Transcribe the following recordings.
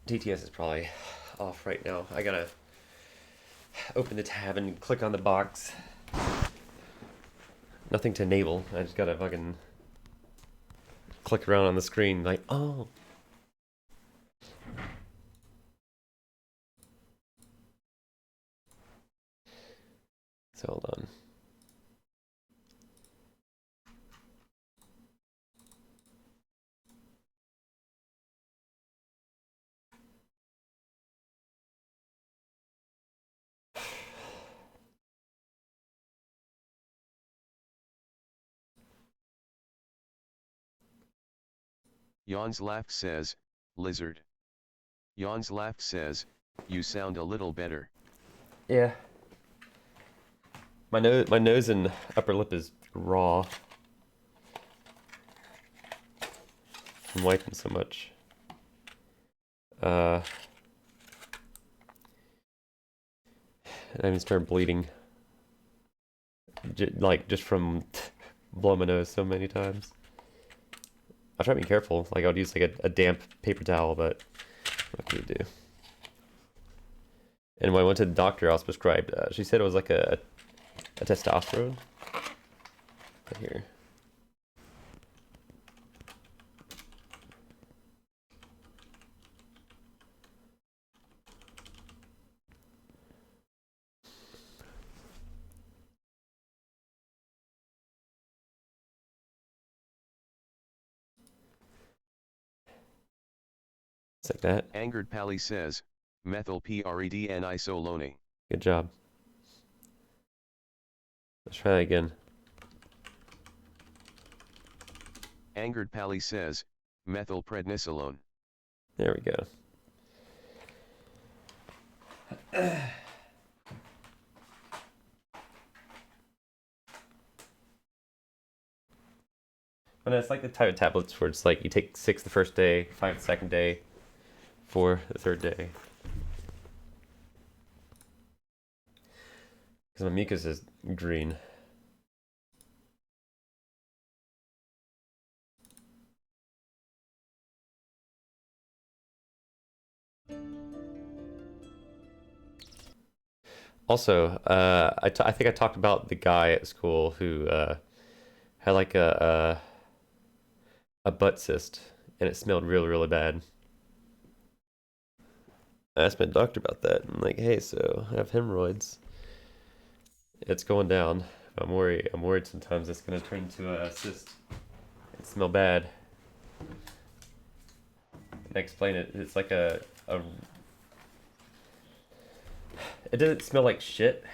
TTS is probably off right now. I gotta open the tab and click on the box. Nothing to enable. I just gotta fucking click around on the screen like, oh. So hold on. Jan's laugh says, lizard. Jan's laugh says, you sound a little better. Yeah. My nose and upper lip is raw from wiping so much. And I even started bleeding. Like, just from blowing my nose so many times. I try to be careful. Like, I would use like a damp paper towel, but what can you do? And when I went to the doctor, I was prescribed. She said it was like a testosterone. Right here. It's like that. Angered Pally says, methyl prednisolone. Good job. Let's try that again. Angered Pally says, methyl prednisolone. There we go. And it's like the type of tablets where it's like you take 6 the first day, 5 the second day, 4 the third day. Because my mucus is green. Also, I think I talked about the guy at school who had like a butt cyst, and it smelled really, really bad. I asked my doctor about that. I'm like, hey, so I have hemorrhoids. It's going down. I'm worried. I'm worried sometimes it's gonna turn into a cyst and smell bad. And I explain it. It's like a. It doesn't smell like shit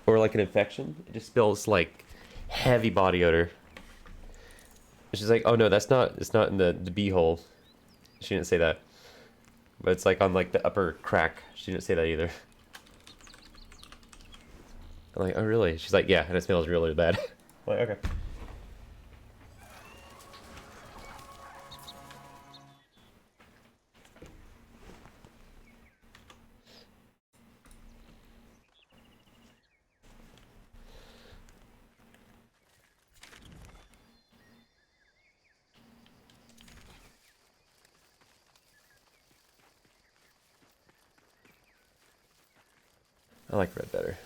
or like an infection. It just smells like heavy body odor. And she's like, oh no, that's not. It's not in the beehole. She didn't say that. But it's like on like the upper crack. She didn't say that either. I'm like, oh really? She's like, yeah, and it smells really bad. I'm like, okay. I like red better.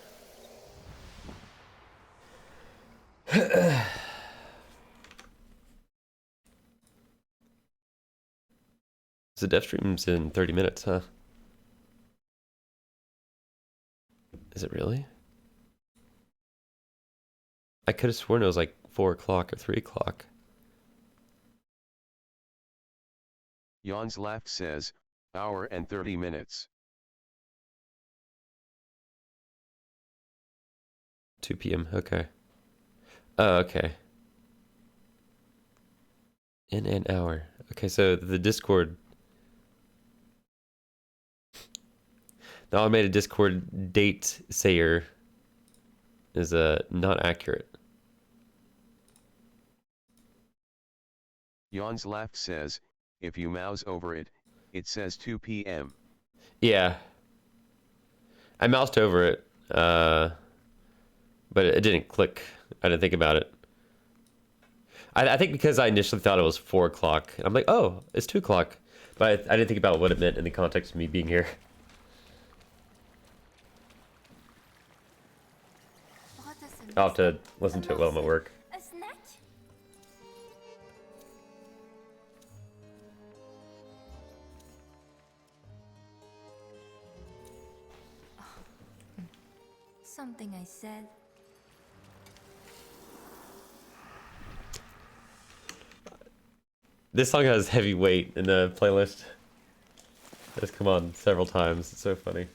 So Devstream's in 30 minutes, huh? Is it really? I could have sworn it was like 4 o'clock or 3 o'clock. Jan's laugh says, hour and 30 minutes. 2 p.m. Okay. Oh, okay. In an hour. Okay, so the Discord. The automated Discord date sayer is not accurate. Jan's laugh says, if you mouse over it, it says 2 p.m. Yeah. I moused over it, but it didn't click. I didn't think about it. I think because I initially thought it was 4 o'clock. I'm like, oh, it's 2 o'clock. But I didn't think about what it meant in the context of me being here. I'll have to listen to it while I'm at work. A snack? Something I said. This song has heavy weight in the playlist. It's come on several times. It's so funny.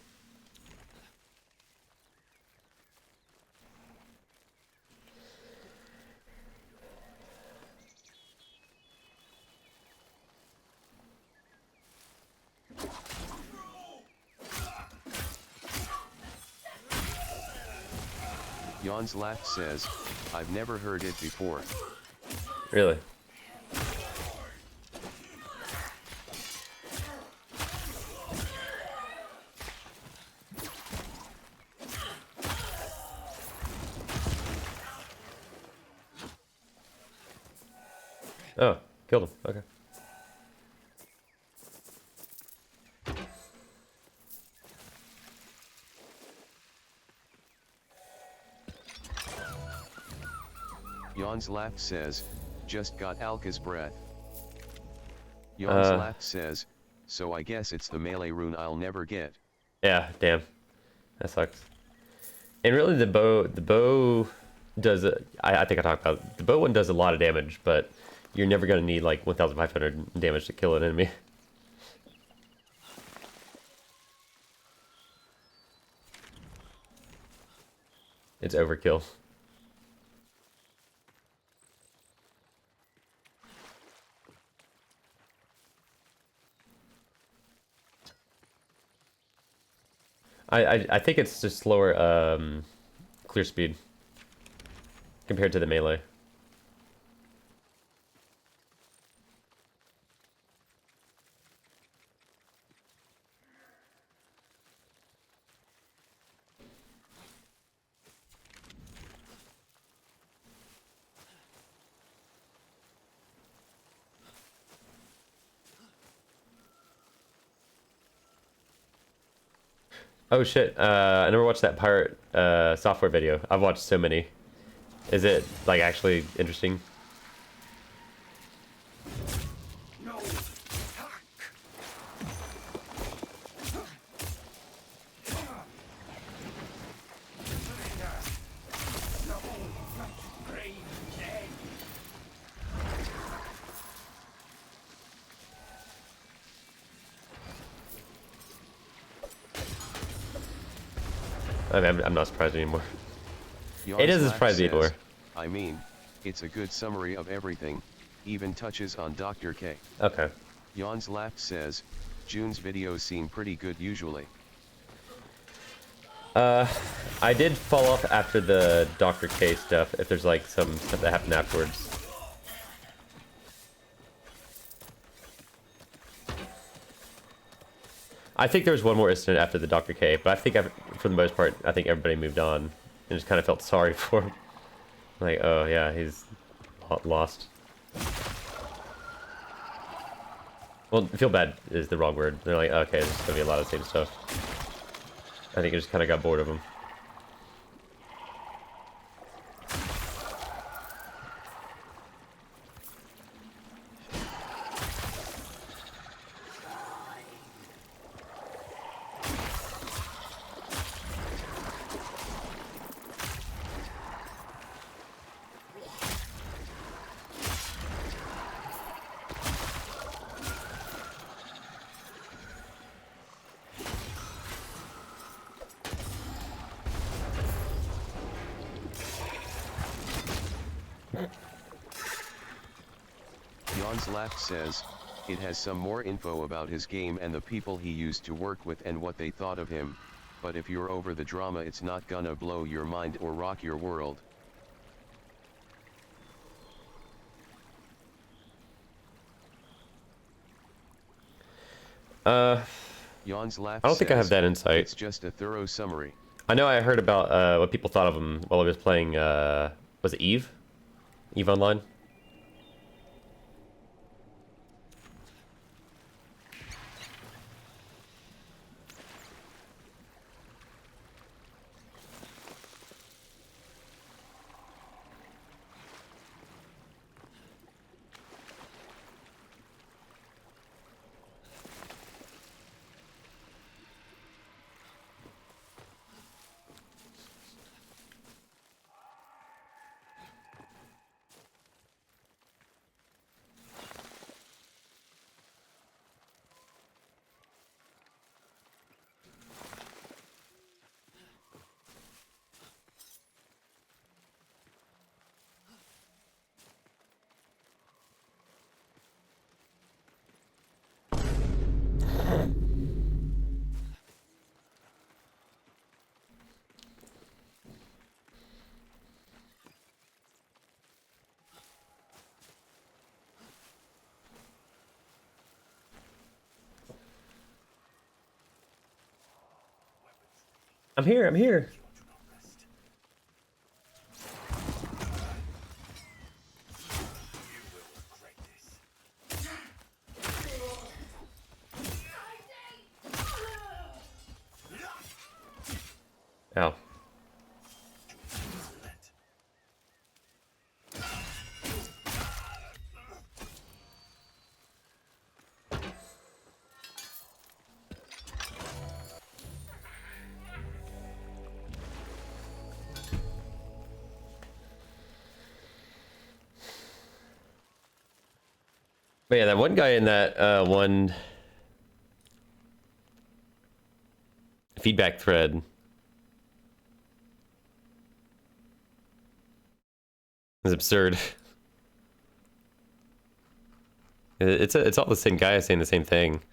Jan's laugh says, I've never heard it before. Really? Oh, killed him. Okay. Jan's laugh says, just got Alka's breath. Jan's laugh says, so I guess it's the melee rune I'll never get. Yeah, damn. That sucks. And really the bow does, I think I talked about it. The bow one does a lot of damage, but you're never going to need like 1,500 damage to kill an enemy. It's overkill. I think it's just slower clear speed compared to the melee. Oh shit, I never watched that pirate software video. I've watched so many. Is it like actually interesting? I mean, I'm not surprised anymore. It doesn't surprise me anymore. I mean, it's a good summary of everything, even touches on Dr. K. Okay. Jan's laugh says, June's videos seem pretty good usually. I did fall off after the Dr. K stuff, if there's like some stuff that happened afterwards. I think there was one more incident after the Dr. K, but I think for the most part, I think everybody moved on and just kind of felt sorry for him. Like, oh yeah, he's lost. Well, feel bad is the wrong word. They're like, okay, there's gonna be a lot of the same stuff. I think I just kind of got bored of him. Jan's laugh says, it has some more info about his game and the people he used to work with and what they thought of him, but if you're over the drama it's not gonna blow your mind or rock your world. Jan's laugh I don't think I have says, that insight. It's just a thorough summary. I know I heard about what people thought of him while I was playing, was it Eve? Eve Online? I'm here, I'm here. Ow. But yeah, that one guy in that one feedback thread is absurd. It's all the same guy saying the same thing.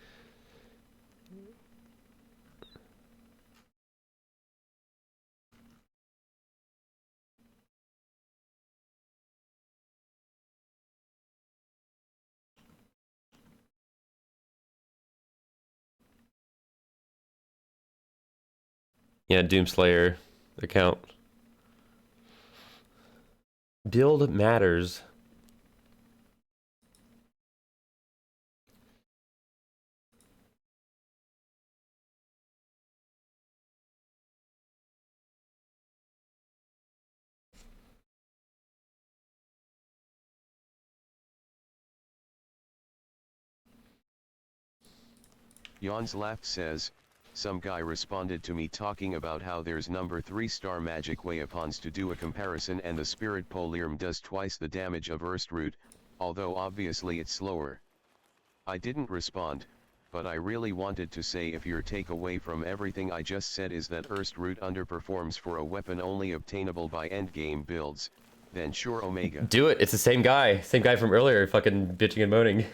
Yeah, Doomslayer account. Build matters. Yawns Laughed says, some guy responded to me talking about how there's number 3-star magic weapons to do a comparison and the Spirit Poliarm does twice the damage of Root, although obviously it's slower. I didn't respond, but I really wanted to say if your takeaway from everything I just said is that Root underperforms for a weapon only obtainable by endgame builds, then sure Omega. Do it. It's the same guy. Same guy from earlier fucking bitching and moaning.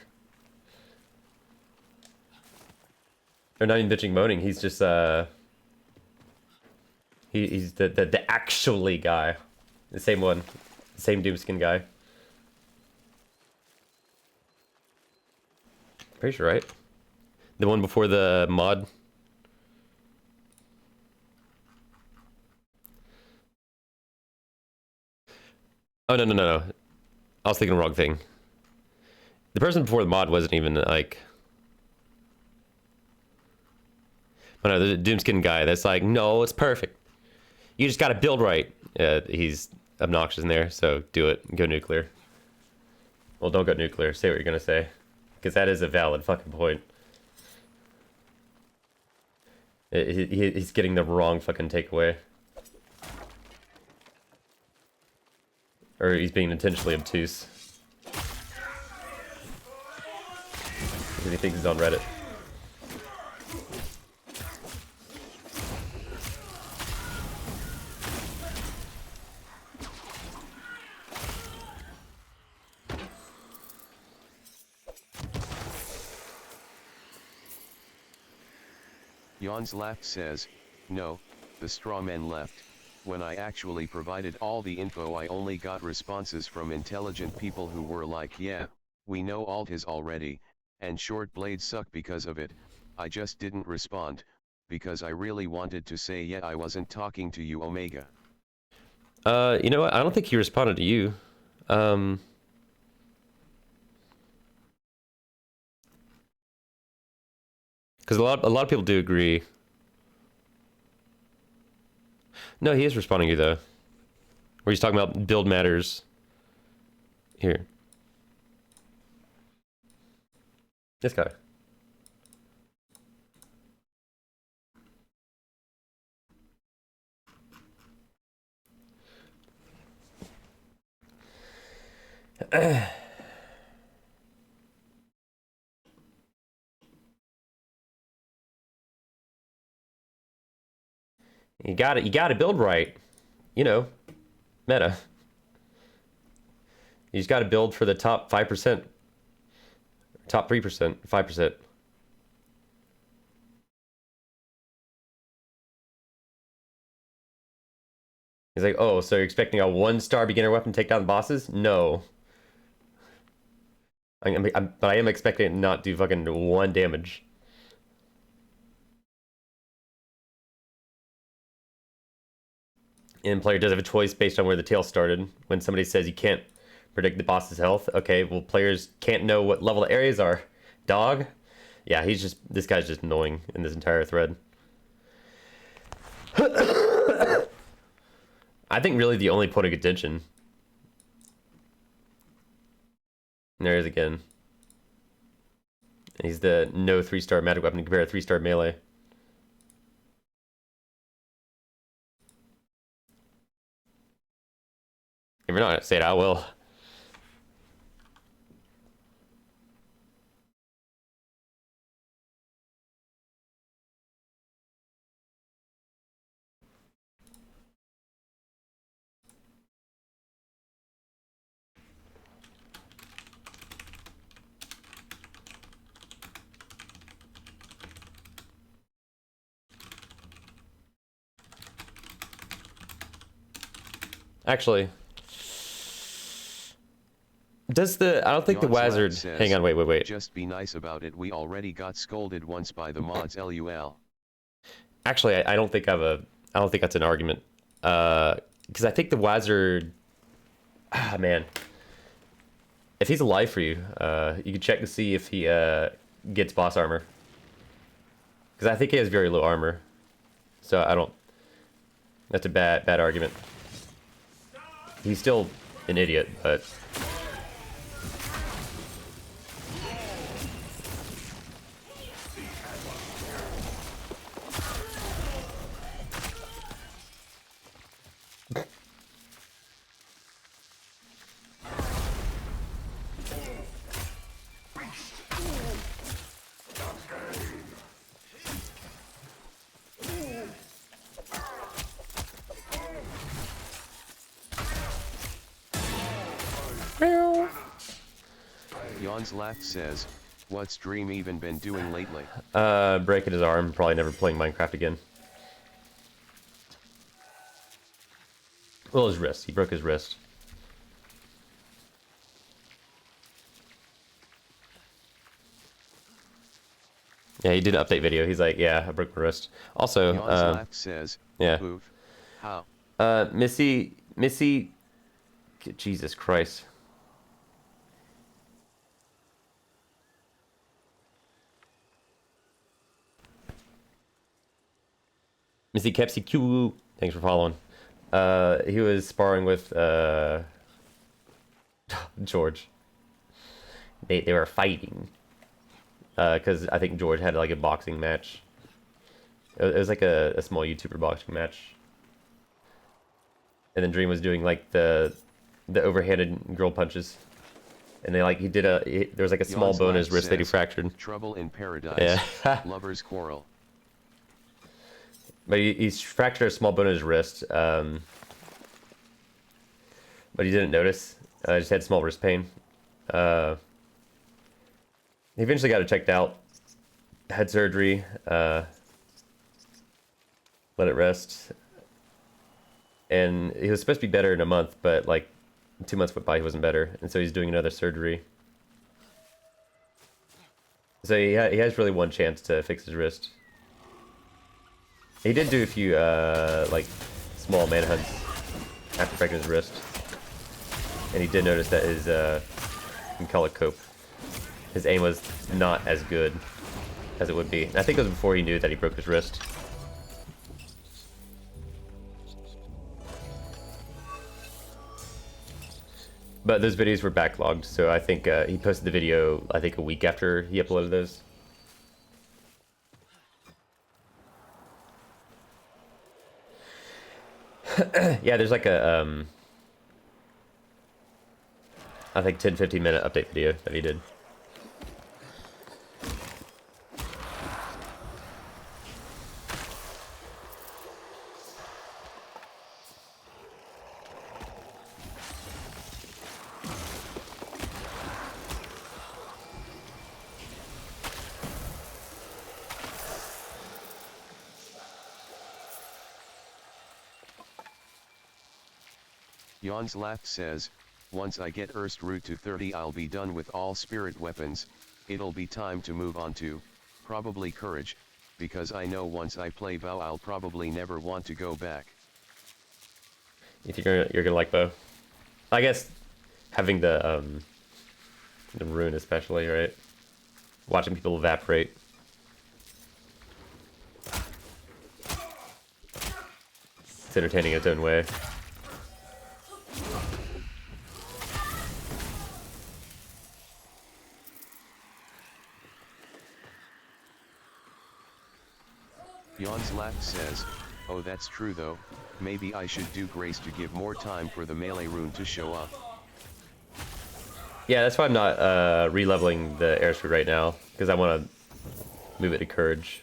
Or not even bitching, moaning. He's just he's the actually guy, the same one, the same Doomskin guy. Pretty sure, right? The one before the mod. Oh no. I was thinking the wrong thing. The person before the mod wasn't even like. Oh no, the Doomskin guy that's like, no, it's perfect. You just gotta build right. He's obnoxious in there, so do it. Go nuclear. Well, don't go nuclear. Say what you're gonna say. Because that is a valid fucking point. He's getting the wrong fucking takeaway. Or he's being intentionally obtuse. Because he thinks he's on Reddit. Yawns Laughed says, no, the strawman left. When I actually provided all the info I only got responses from intelligent people who were like, yeah, we know Altis already, and short blades suck because of it. I just didn't respond, because I really wanted to say yeah I wasn't talking to you Omega. You know what? I don't think he responded to you. Because a lot of people do agree. No, he is responding to you though. Where he's talking about build matters. Here. This guy. You gotta build right. You know, meta. You just gotta build for the top 5%. Top 3%, 5%. He's like, oh, so you're expecting a 1-star beginner weapon to take down bosses? No. But I am expecting it to not do fucking 1 damage. And player does have a choice based on where the tale started. When somebody says you can't predict the boss's health, okay, well, players can't know what level the areas are. Dog? Yeah, this guy's just annoying in this entire thread. I think really the only point of contention. And there he is again. He's the no 3-star magic weapon compared to 3-star melee. If you're not gonna say it, I will. Actually, does I don't think the wizard. Hang on, wait. Just be nice about it. We already got scolded once by the mods. LUL. Actually, I don't think I don't think that's an argument. Because I think the wizard. Ah, man. If he's alive for you, you can check to see if he gets boss armor. Because I think he has very low armor. So I don't. That's a bad argument. He's still an idiot, but. Yawns Laugh says, what's Dream even been doing lately? Breaking his arm, probably never playing Minecraft again. Well, his wrist. He broke his wrist. Yeah, he did an update video. He's like, yeah, I broke my wrist. Also, Yawns Laugh says, yeah. Oof. How? Missy, Jesus Christ. Missy Kepsi Q, thanks for following. He was sparring with George. They were fighting because I think George had like a boxing match. It was like a small YouTuber boxing match, and then Dream was doing like the overhanded girl punches, and they like there was like a small bone in his wrist that he fractured. Trouble in paradise. Yeah. Lovers quarrel. But he's fractured a small bone in his wrist, but he didn't notice. Just had small wrist pain. He eventually got it checked out. Had surgery. Let it rest. And he was supposed to be better in a month, but like 2 months went by, he wasn't better. And so he's doing another surgery. So he has really one chance to fix his wrist. He did do a few, like, small manhunts after breaking his wrist. And he did notice that his, you can call it cope. His aim was not as good as it would be. And I think it was before he knew that he broke his wrist. But those videos were backlogged, so I think he posted the video, I think, a week after he uploaded those. Yeah, there's like a, I think 10-15 minute update video that he did. Yawns Laugh says, once I get Erst route to 30 I'll be done with all spirit weapons, it'll be time to move on to, probably courage, because I know once I play Vow I'll probably never want to go back. If you're gonna like bow, I guess having the rune especially, right? Watching people evaporate. It's entertaining in its own way. Yawns Laugh says, oh that's true though, maybe I should do Grace to give more time for the melee rune to show up. Yeah, that's why I'm not re-leveling the airsuit right now, because I want to move it to courage.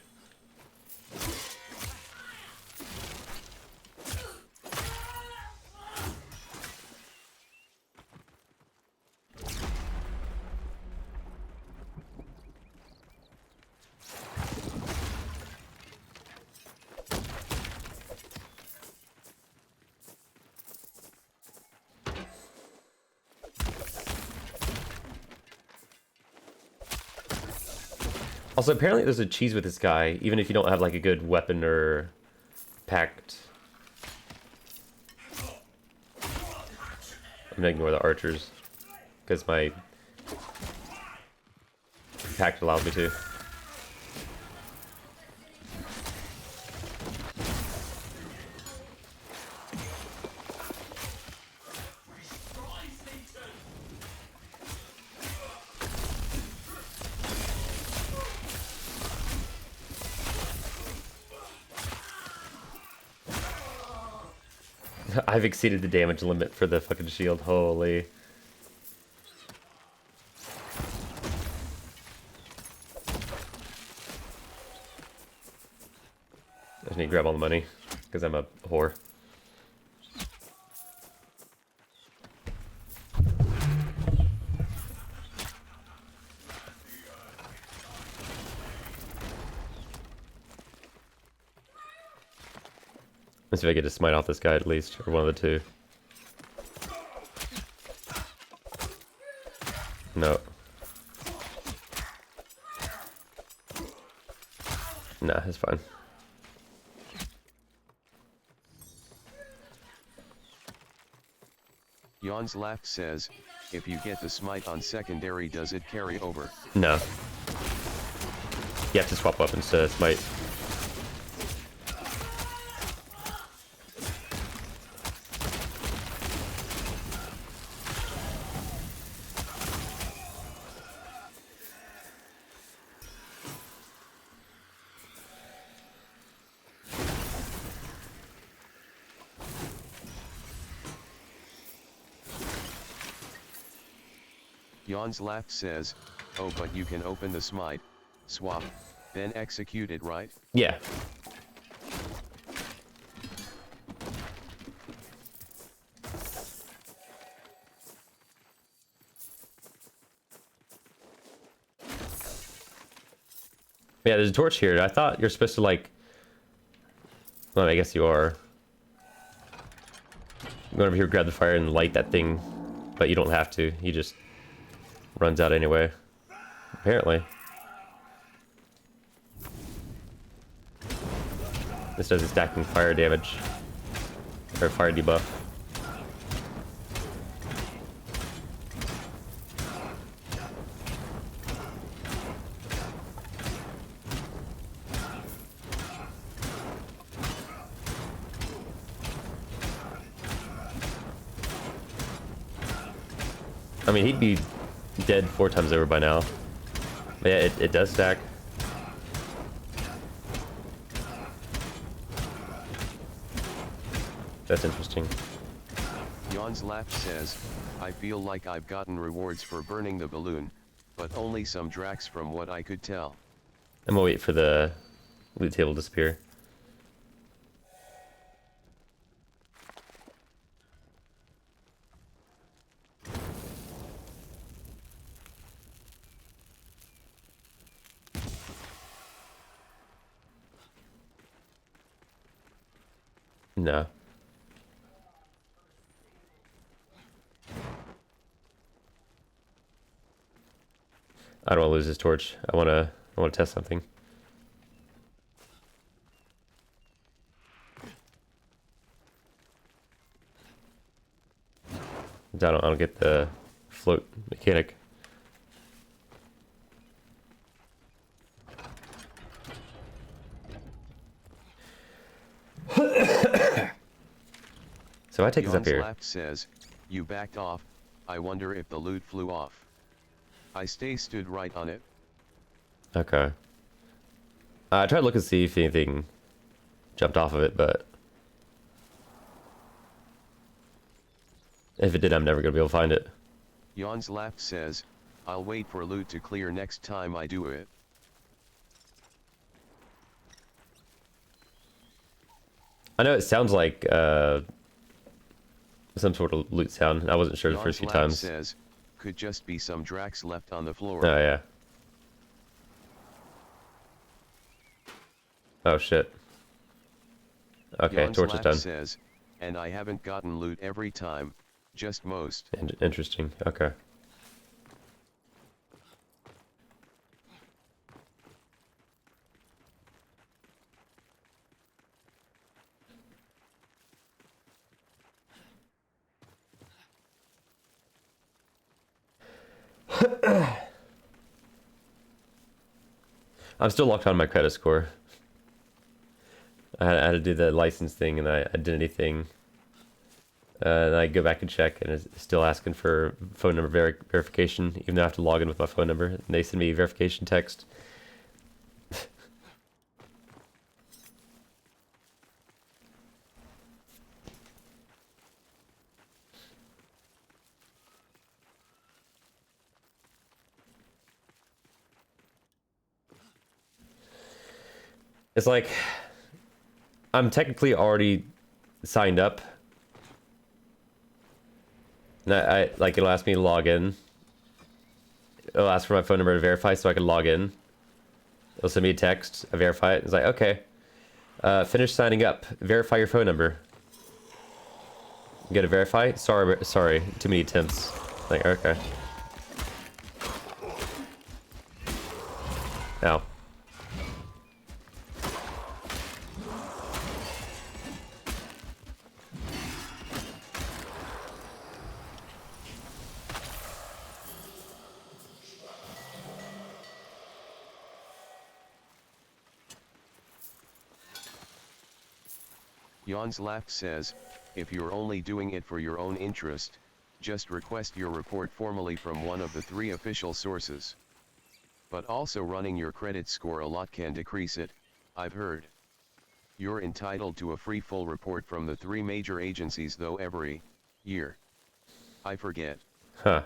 Also, apparently there's a cheese with this guy, even if you don't have like a good weapon or packed. I'm gonna ignore the archers, because my pact allows me to. I've exceeded the damage limit for the fucking shield. Holy. I just need to grab all the money, because I'm a whore. Let's see if I get to smite off this guy at least, or one of the two. No. Nah, it's fine. Yawns Laugh says, if you get the smite on secondary does it carry over? No. You have to swap weapons to smite. Yawns Laugh says, oh but you can open the smite, swap, then execute it, right? Yeah. Yeah, there's a torch here. I thought you're supposed to like... Well, I guess you are. Go over here, grab the fire, and light that thing. But you don't have to. He just runs out anyway. Apparently. This does stacking fire damage. Or fire debuff. I mean, he'd be dead 4 times over by now. But yeah, it does stack. That's interesting. Yawns Laugh says, I feel like I've gotten rewards for burning the balloon, but only some drax from what I could tell. I'm gonna wait for the loot table to disappear. No. I don't want to lose this torch. I want to test something. I don't get the float mechanic. So I take this up here. Laughed says, you backed off, I wonder if the loot flew off. I stood right on it. Okay. I tried to look and see if anything jumped off of it, but if it did, I'm never gonna be able to find it. Yawns Laughed says, I'll wait for loot to clear next time I do it. I know it sounds like some sort of loot sound. I wasn't sure the first few times. Says, could just be some Drax left on the floor. Oh yeah. Oh shit. Okay, torch is done. Says, and I haven't gotten loot every time, just most. Interesting. Okay. I'm still locked on my credit score. I had to do the license thing and the identity thing. And I go back and check, and it's still asking for phone number verification, even though I have to log in with my phone number. And they send me a verification text. It's like I'm technically already signed up. And I like it'll ask me to log in. It'll ask for my phone number to verify so I can log in. It'll send me a text, I verify it. It's like, okay. Finish signing up. Verify your phone number. You gotta verify? Sorry, too many attempts. Like, okay. Ow. Yawns Laughed says, if you're only doing it for your own interest, just request your report formally from one of the 3 official sources. But also running your credit score a lot can decrease it, I've heard. You're entitled to a free full report from the 3 major agencies though every year. I forget. Huh.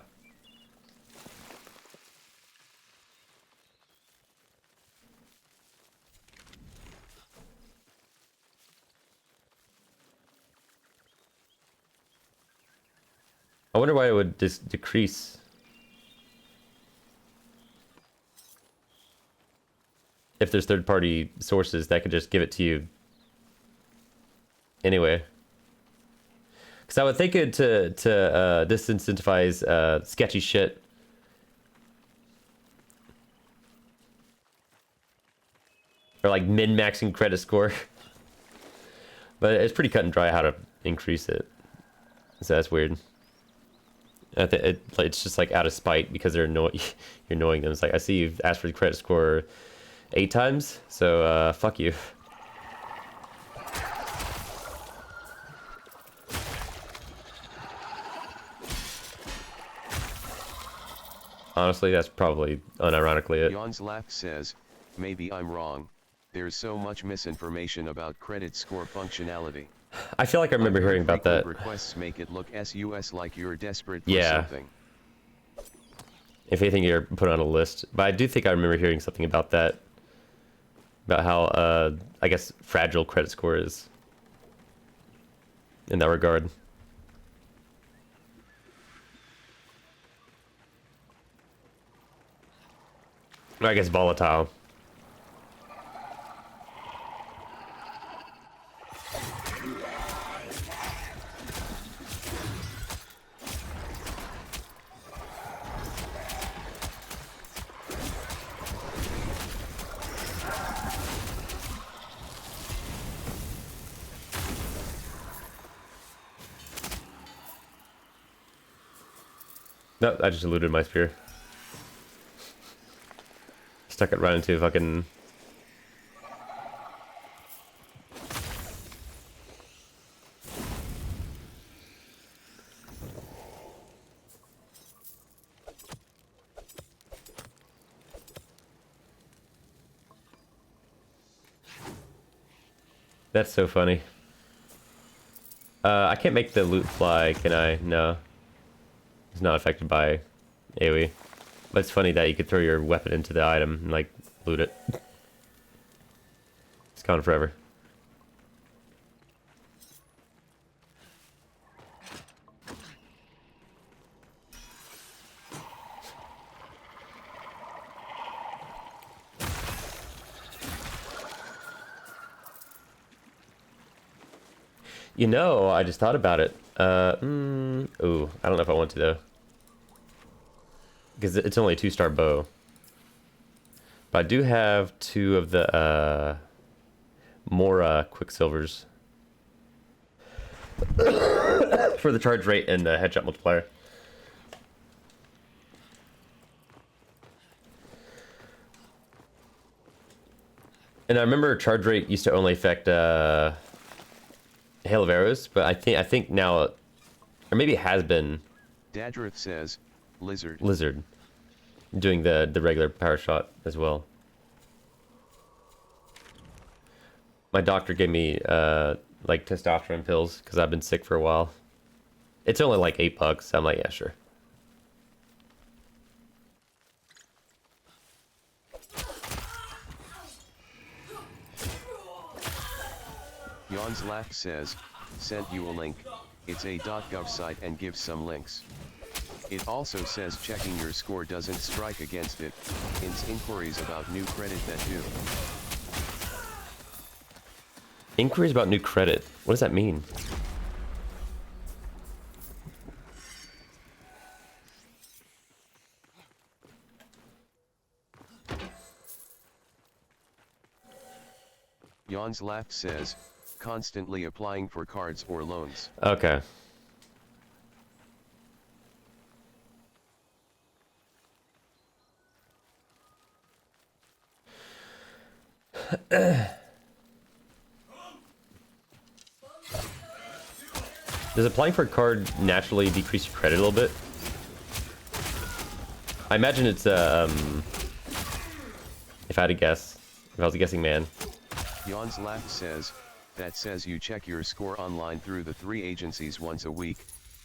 I wonder why it would decrease. If there's third-party sources that could just give it to you anyway. Because I would think it to disincentivize sketchy shit. Or like min-maxing credit score. But it's pretty cut and dry how to increase it. So that's weird. It's just like out of spite because you're annoying them. It's like, I see you've asked for the credit score 8 times, so fuck you. Honestly, that's probably unironically it. Yawns Laughed says, maybe I'm wrong. There's so much misinformation about credit score functionality. I feel like I remember hearing about that. Requests make it look sus like you're desperate for Yeah. something. If anything, you're put on a list. But I do think I remember hearing something about that. About how, I guess, fragile credit score is. In that regard. Or I guess volatile. No, I just eluded my spear. Stuck it right into fucking... That's so funny. I can't make the loot fly, can I? No. It's not affected by AoE. But it's funny that you could throw your weapon into the item and, like, loot it. It's gone forever. You know, I just thought about it. Ooh, I don't know if I want to, though. Because it's only a 2-star bow. But I do have 2 of the, more, Quicksilvers. For the charge rate and the headshot multiplier. And I remember charge rate used to only affect, Hail of Arrows, but I think now, or maybe it has been. Dadrith says, Lizard. Lizard, doing the regular power shot as well. My doctor gave me like testosterone pills because I've been sick for a while. It's only like $8. So I'm like, yeah, sure. Yawns Laugh says, sent you a link, it's a .gov site and gives some links. It also says checking your score doesn't strike against it, ins inquiries about new credit that do. Inquiries about new credit. What does that mean? Yawns Laugh says, constantly applying for cards or loans. Okay. Does applying for a card naturally decrease your credit a little bit? I imagine it's if I had to guess, if I was a guessing man. Yawns Laugh says, that says you check your score online through the 3 agencies once a week,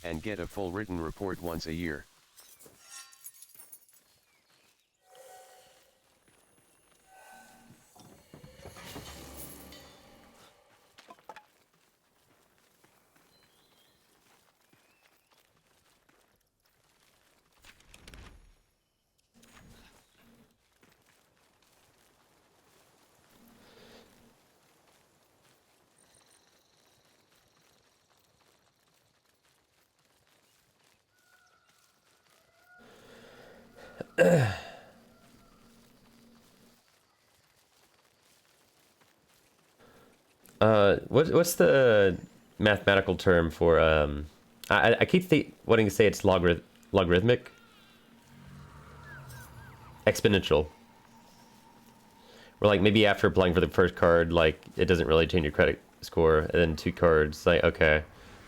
and get a full written report once a year. What's the mathematical term for I keep wanting to say it's logarithmic, exponential. Or like maybe after applying for the first card, like it doesn't really change your credit score, and then 2 cards, like okay, a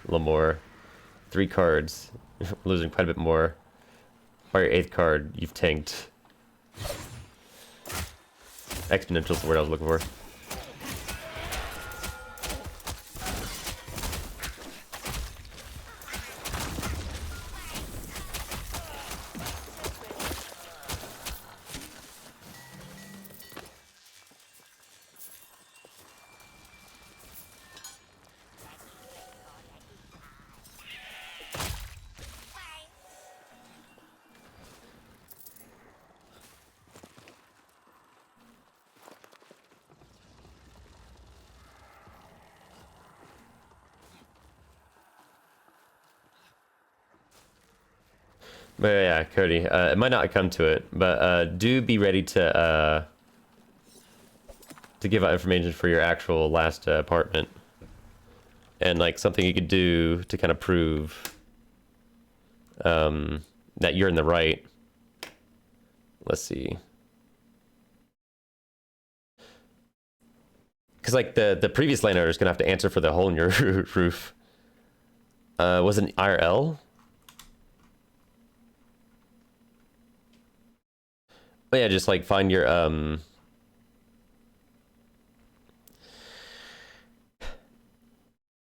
little more, 3 cards, losing quite a bit more. By your 8th card, you've tanked. Exponential is the word I was looking for. But yeah, Cody, it might not come to it, but do be ready to give out information for your actual last apartment, and like something you could do to kind of prove that you're in the right. Let's see. Because like the previous landowner is gonna have to answer for the hole in your roof. Was it IRL? Oh yeah, just like find your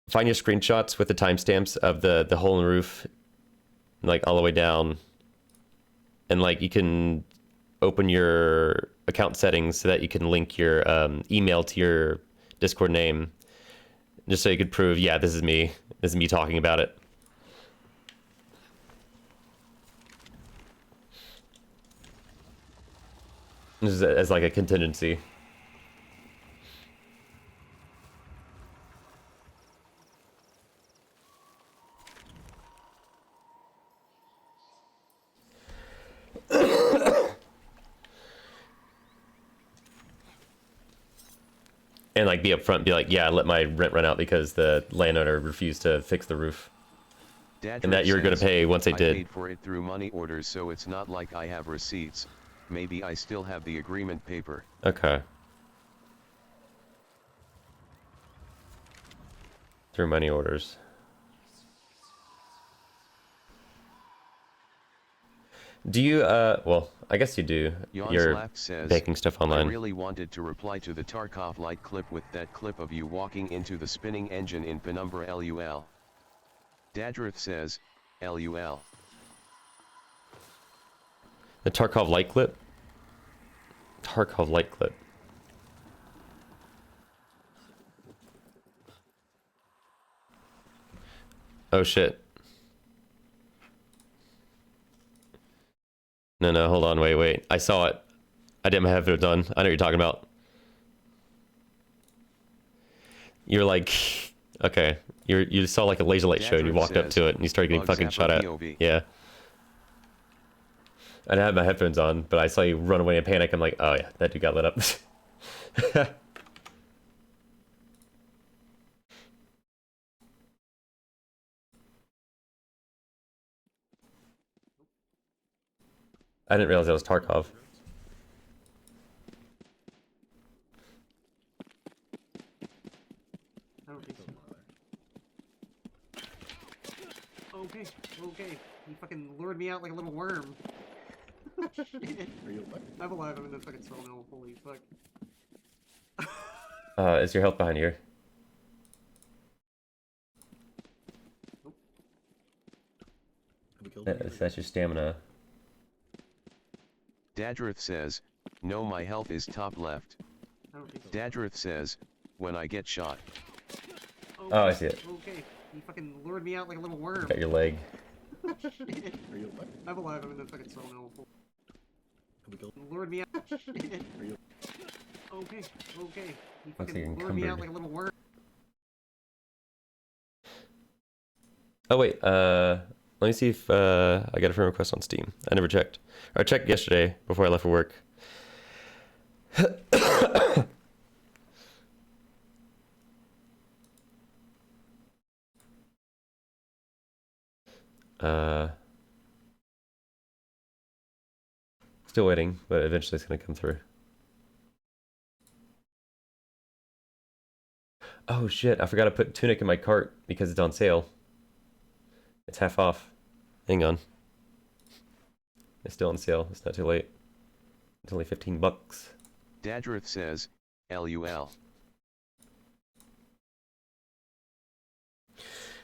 find your screenshots with the timestamps of the hole in the roof, like all the way down, and like you can open your account settings so that you can link your email to your Discord name, just so you could prove, yeah, this is me. This is me talking about it. This is as like a contingency. And like be upfront, be like, yeah, I let my rent run out because the landowner refused to fix the roof. Dadrick And that you're gonna pay once they I did. paid for it through money orders, so it's not like I have receipts. Maybe I still have the agreement paper. Okay. Through money orders. Do you, well, I guess you do. You're Laugh says, baking stuff online. I really wanted to reply to the Tarkov light clip with that clip of you walking into the spinning engine in Penumbra LUL. Dadrith says, LUL. The Tarkov light clip? Tarkov light clip. Oh shit. No, hold on, wait. I saw it. I didn't have it done. I know what you're talking about. You're like, okay. You saw like a laser light show and you walked up to it and you started getting fucking shot at. Yeah. I didn't have my headphones on, but I saw you run away in panic. I'm like, oh yeah, that dude got lit up. I didn't realize that was Tarkov. Okay. You fucking lured me out like a little worm. Shit. Are you alive? I'm alive. I'm in the fucking cell now. Holy fuck. Is your health behind here? Nope. That's your stamina. Dadrith says, no, my health is top left. Dadrith says, when I get shot. Oh, I see it. Okay. You fucking lured me out like a little worm. Got your leg. Shit. Are you alive? I'm alive. I'm in the fucking cell now. Lured me out. Shit. Are you okay. You fucking lured me out like a little worm. Oh wait, let me see if I got a friend request on Steam. I never checked. Or I checked yesterday before I left for work. Still waiting, but eventually it's gonna come through. Oh shit, I forgot to put Tunic in my cart because it's on sale. It's half off. Hang on. It's still on sale. It's not too late. It's only 15 bucks. Dadrith says, LUL. Well,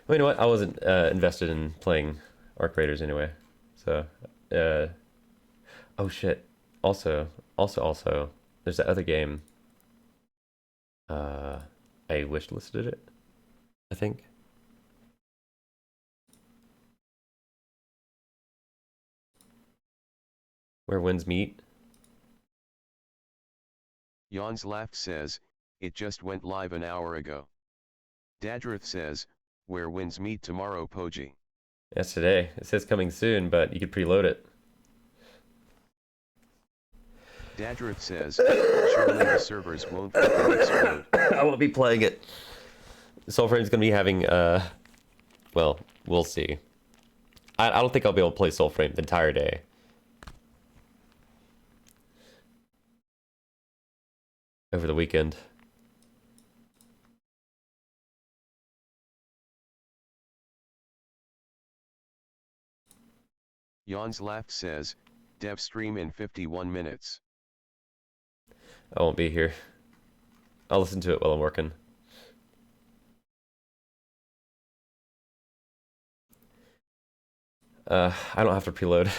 you know what? I wasn't invested in playing Arc Raiders anyway. So, oh shit. Also, there's that other game. I wish listed it, I think. Where winds meet. Jans Laugh says, it just went live an hour ago. Dadrith says, where winds meet tomorrow, Poji. Yes, today. It says coming soon, but you could preload it. Dadrith says, surely the servers won't fucking explode. I won't be playing it. Soulframe's gonna be having, well, we'll see. I don't think I'll be able to play Soulframe the entire day. Over the weekend. Jans Laughed says, Devstream in 51 minutes. I won't be here. I'll listen to it while I'm working. I don't have to preload.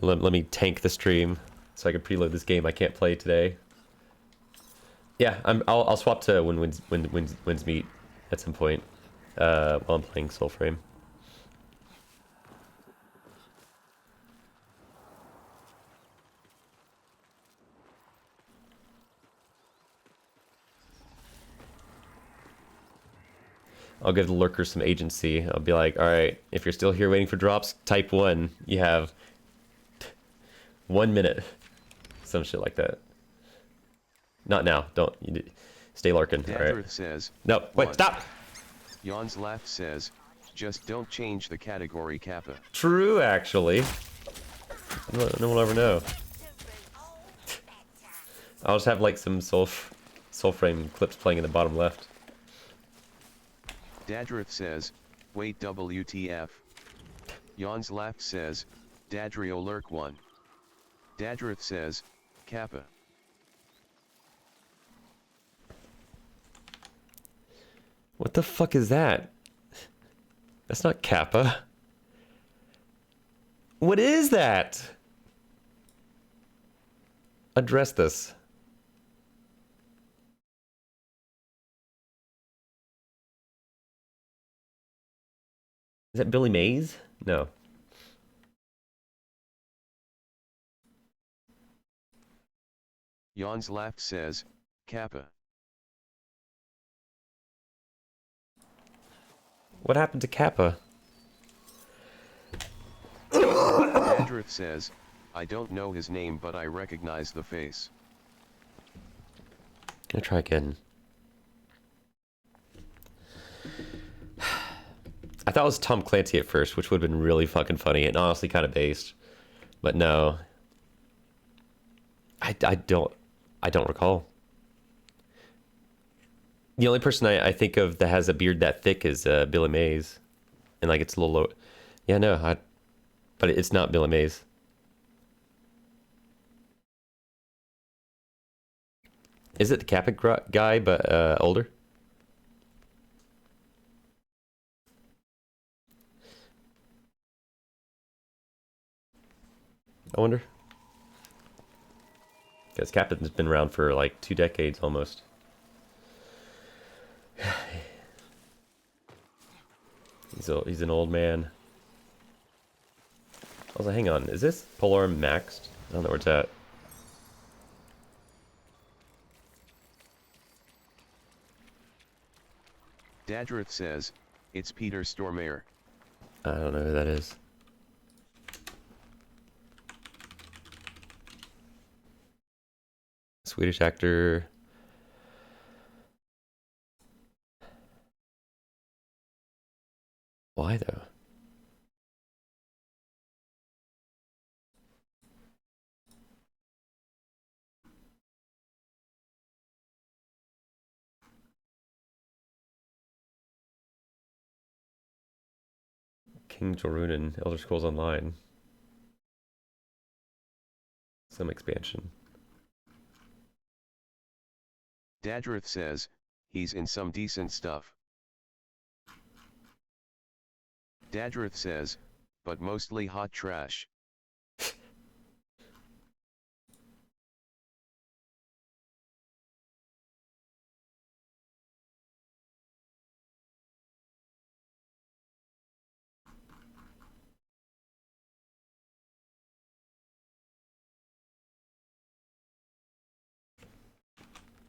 Let me tank the stream so I can preload this game I can't play today. Yeah, I'll swap to when wins meet at some point while I'm playing Soulframe. I'll give the lurkers some agency. I'll be like, all right, if you're still here waiting for drops, type 1. You have 1 minute. Some shit like that. Not now. Don't. Stay lurking. All right. Says, no, wait, 1. stop. Jans Laughed says, just don't change the category Kappa. True, actually. No one will ever know. I'll just have like some Soulframe clips playing in the bottom left. Dadrith says, wait WTF. Jans Laughed says, Dadrio Lurk 1. Dadrith says, Kappa. What the fuck is that? That's not Kappa. What is that? Address this. Is that Billy Mays? No. Jans Laughed says, Kappa. What happened to Kappa? Dadrith says, I don't know his name but I recognize the face. Gonna try again. I thought it was Tom Clancy at first, which would have been really fucking funny and honestly kind of based. But no. I don't recall. The only person I think of that has a beard that thick is Billy Mays. And like it's a little low. Yeah, no, but it's not Billy Mays. Is it the Kappa guy, but older? I wonder. Because Kappa's been around for like 2 decades almost. He's an old man. Also, hang on. Is this polearm maxed? I don't know where it's at. Dadrith says, it's Peter Stormare. I don't know who that is. Swedish actor. Why though? King Jorunin, Elder Scrolls Online. Some expansion. Dadrith says, he's in some decent stuff. Dadrith says, but mostly hot trash.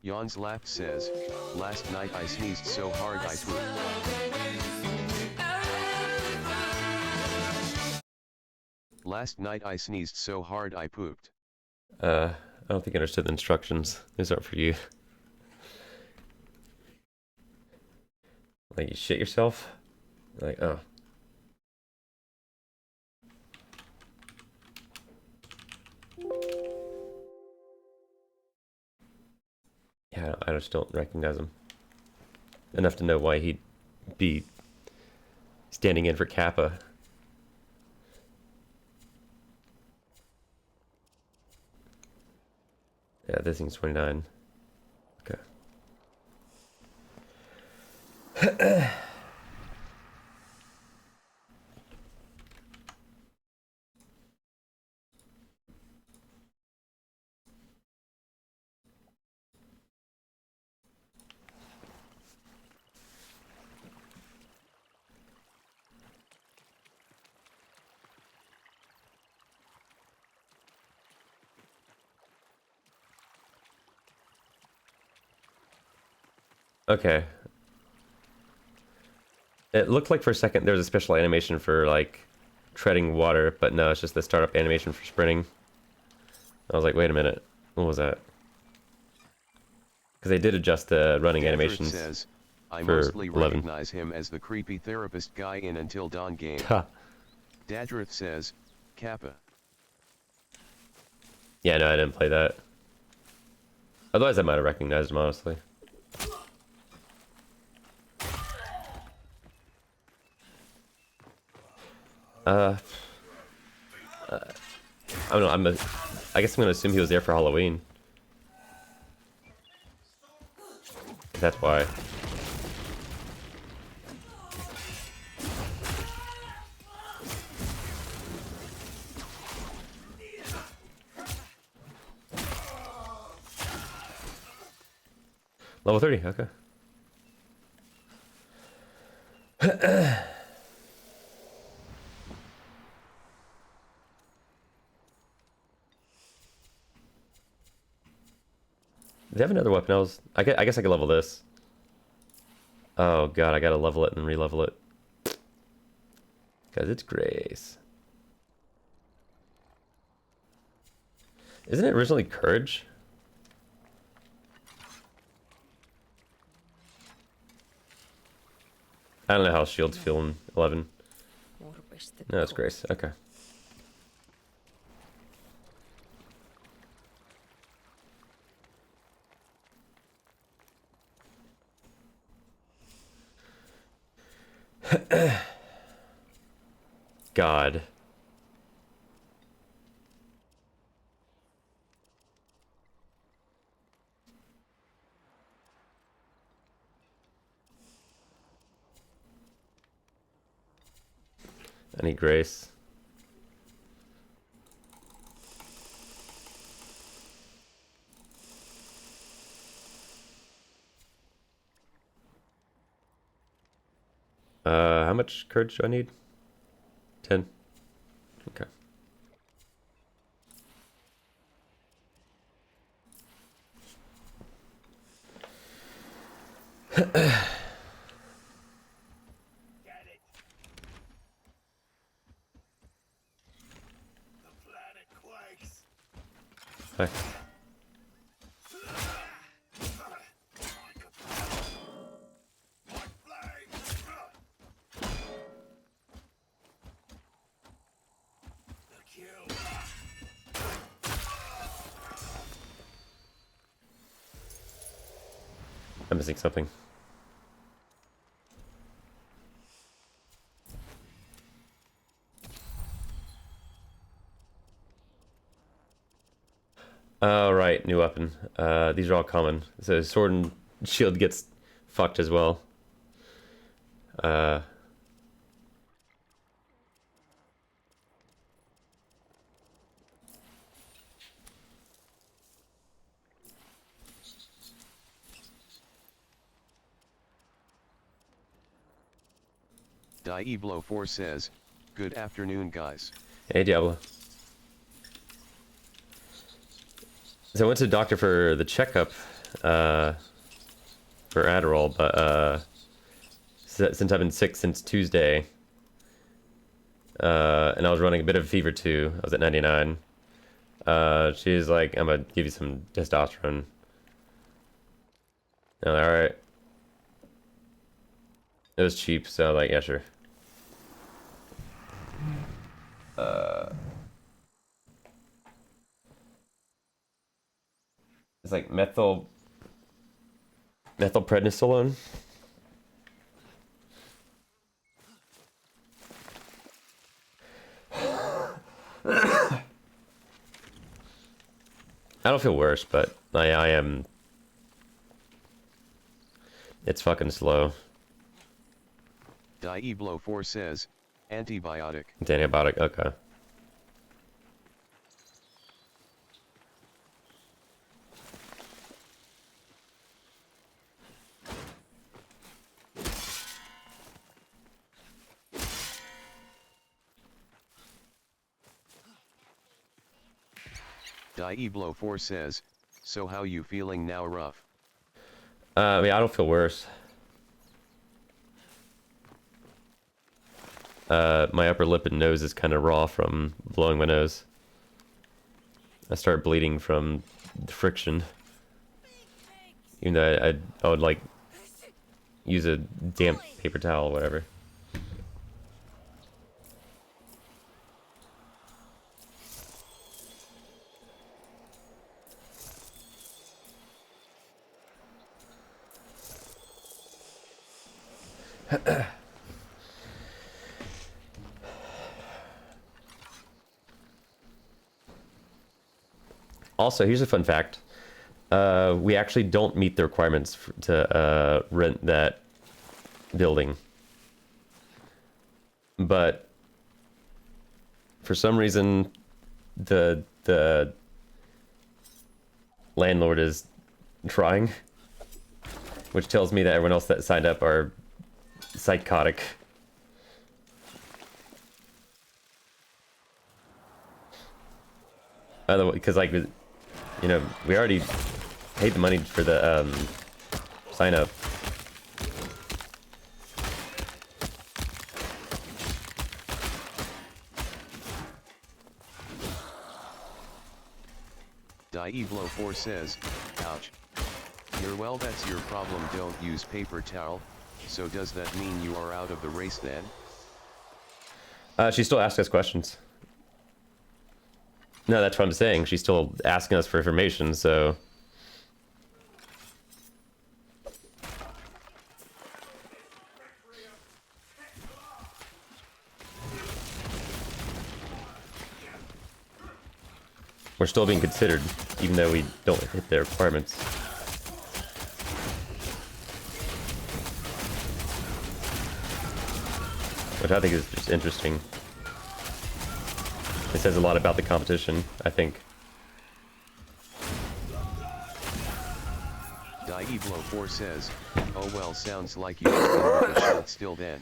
Jans Laughed says, last night I sneezed so hard I pooped. Last night I sneezed so hard I pooped. I don't think I understood the instructions. These aren't for you. Like you shit yourself. Like, oh. Yeah, I just don't recognize him enough to know why he'd be standing in for Kappa. Yeah, this thing's 29. Okay. Okay. It looked like for a second there was a special animation for like treading water, but no, it's just the startup animation for sprinting. I was like, wait a minute, what was that? Because they did adjust the running animations. Says, I for mostly 11. recognize him as the creepy therapist guy in Until Dawn game. Dadrith says, Kappa. Yeah, no, I didn't play that. Otherwise, I might have recognized him, honestly. I don't know. I guess I'm gonna assume he was there for Halloween. That's why. Level 30, okay. They have another weapon. I guess I could level this. Oh god, I gotta level it and re-level it. Cause it's Grace. Isn't it originally Courage? I don't know how shields feel in 11. No, it's Grace. Okay. God. I need Grace. How much courage do I need? 10. Okay. Hi. I'm missing something. Oh, right, new weapon. These are all common. So sword and shield gets fucked as well. Diablo4 says, good afternoon guys. Hey, Diablo. So I went to the doctor for the checkup, for Adderall, but, since I've been sick since Tuesday, and I was running a bit of a fever too. I was at 99. She's like, I'm gonna give you some testosterone. I'm like, alright. It was cheap, so like, yeah, sure. It's like methylprednisolone. I don't feel worse, but I am. It's fucking slow. Dieblo4 says, antibiotic. It's antibiotic, okay. Dieblo4 says, so how you feeling now, rough? I mean, I don't feel worse. My upper lip and nose is kind of raw from blowing my nose. I start bleeding from the friction. Even though I would like use a damp paper towel or whatever. Also, here's a fun fact. We actually don't meet the requirements to rent that building. But for some reason, the landlord is trying, which tells me that everyone else that signed up are psychotic. Otherwise, because like, you know, we already paid the money for the sign up. Dieblo4 says, ouch. Well, that's your problem, don't use paper towel. So does that mean you are out of the race then? She still asks us questions. No, that's what I'm saying. She's still asking us for information, so... We're still being considered, even though we don't hit their requirements. Which I think is just interesting. It says a lot about the competition, I think. Dieblo4 says, oh well, sounds like you didn't with the shot still then.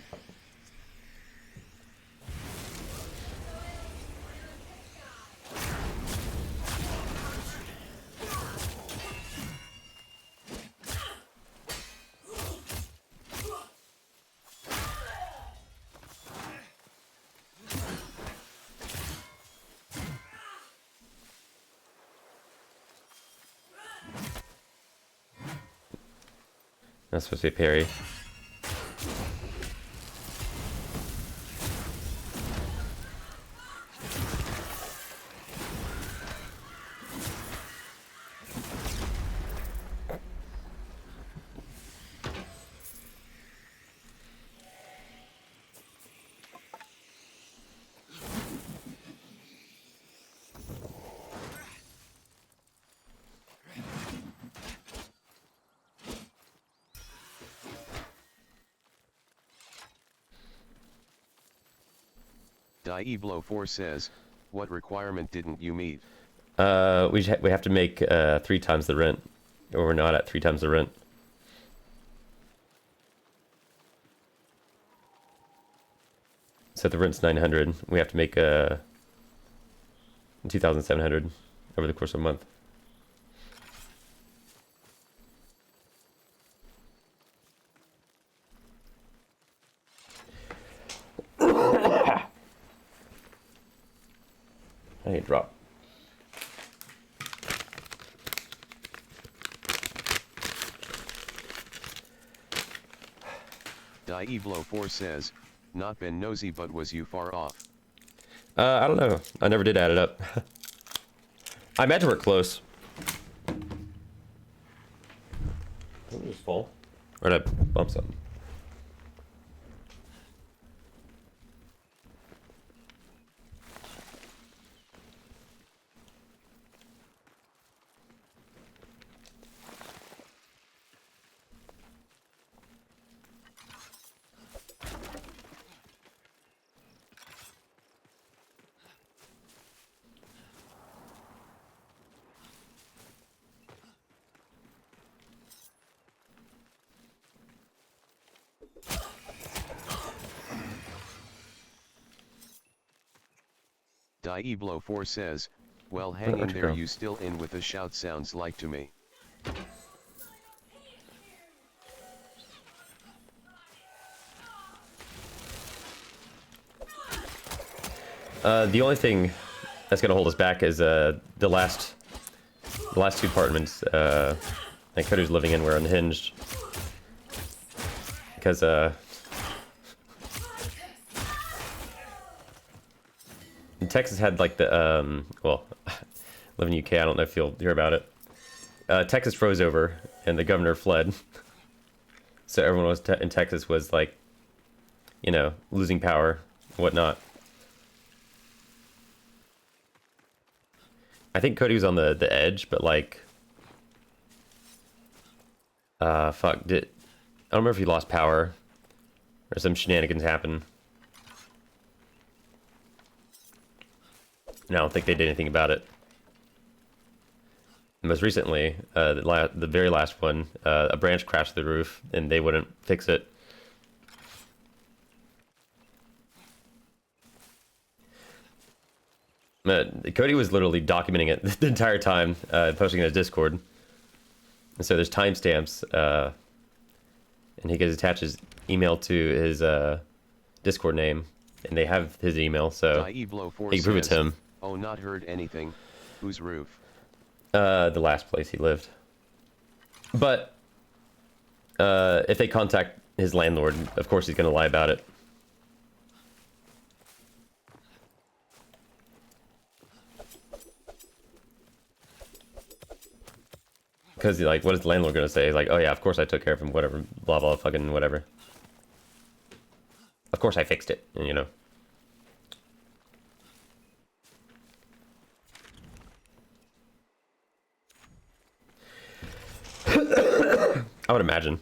That's supposed to be a parry. Dieblo4 says, what requirement didn't you meet? We have to make 3 times the rent, or we're not at 3 times the rent. So the rent's 900. We have to make 2,700 over the course of a month. I need a drop. Dieblo4 says, not been nosy but was you far off? I don't know. I never did add it up. I imagine we're close. Did I just fall? Or did I bump something? Dieblo4 says, well Where'd hanging Archie there go? you still in with a shout sounds like to me. The only thing that's gonna hold us back is the last two apartments that Cody's living in were unhinged. Because Texas had like the well, live in UK. I don't know if you'll hear about it. Texas froze over and the governor fled, so everyone was in Texas was like, you know, losing power, and whatnot. I think Cody was on the edge, but like, fuck, I don't remember if he lost power or some shenanigans happened. And I don't think they did anything about it. Most recently, the very last one, a branch crashed the roof, and they wouldn't fix it. Cody was literally documenting it the entire time, posting it in his Discord. And so there's timestamps, and he can attach his email to his Discord name, and they have his email, so he can prove it's him. Oh, not heard anything. Whose roof? The last place he lived. But if they contact his landlord, of course he's going to lie about it. Because, like, what is the landlord going to say? He's like, oh yeah, of course I took care of him, whatever, blah, blah, fucking whatever. Of course I fixed it, and, you know. I would imagine.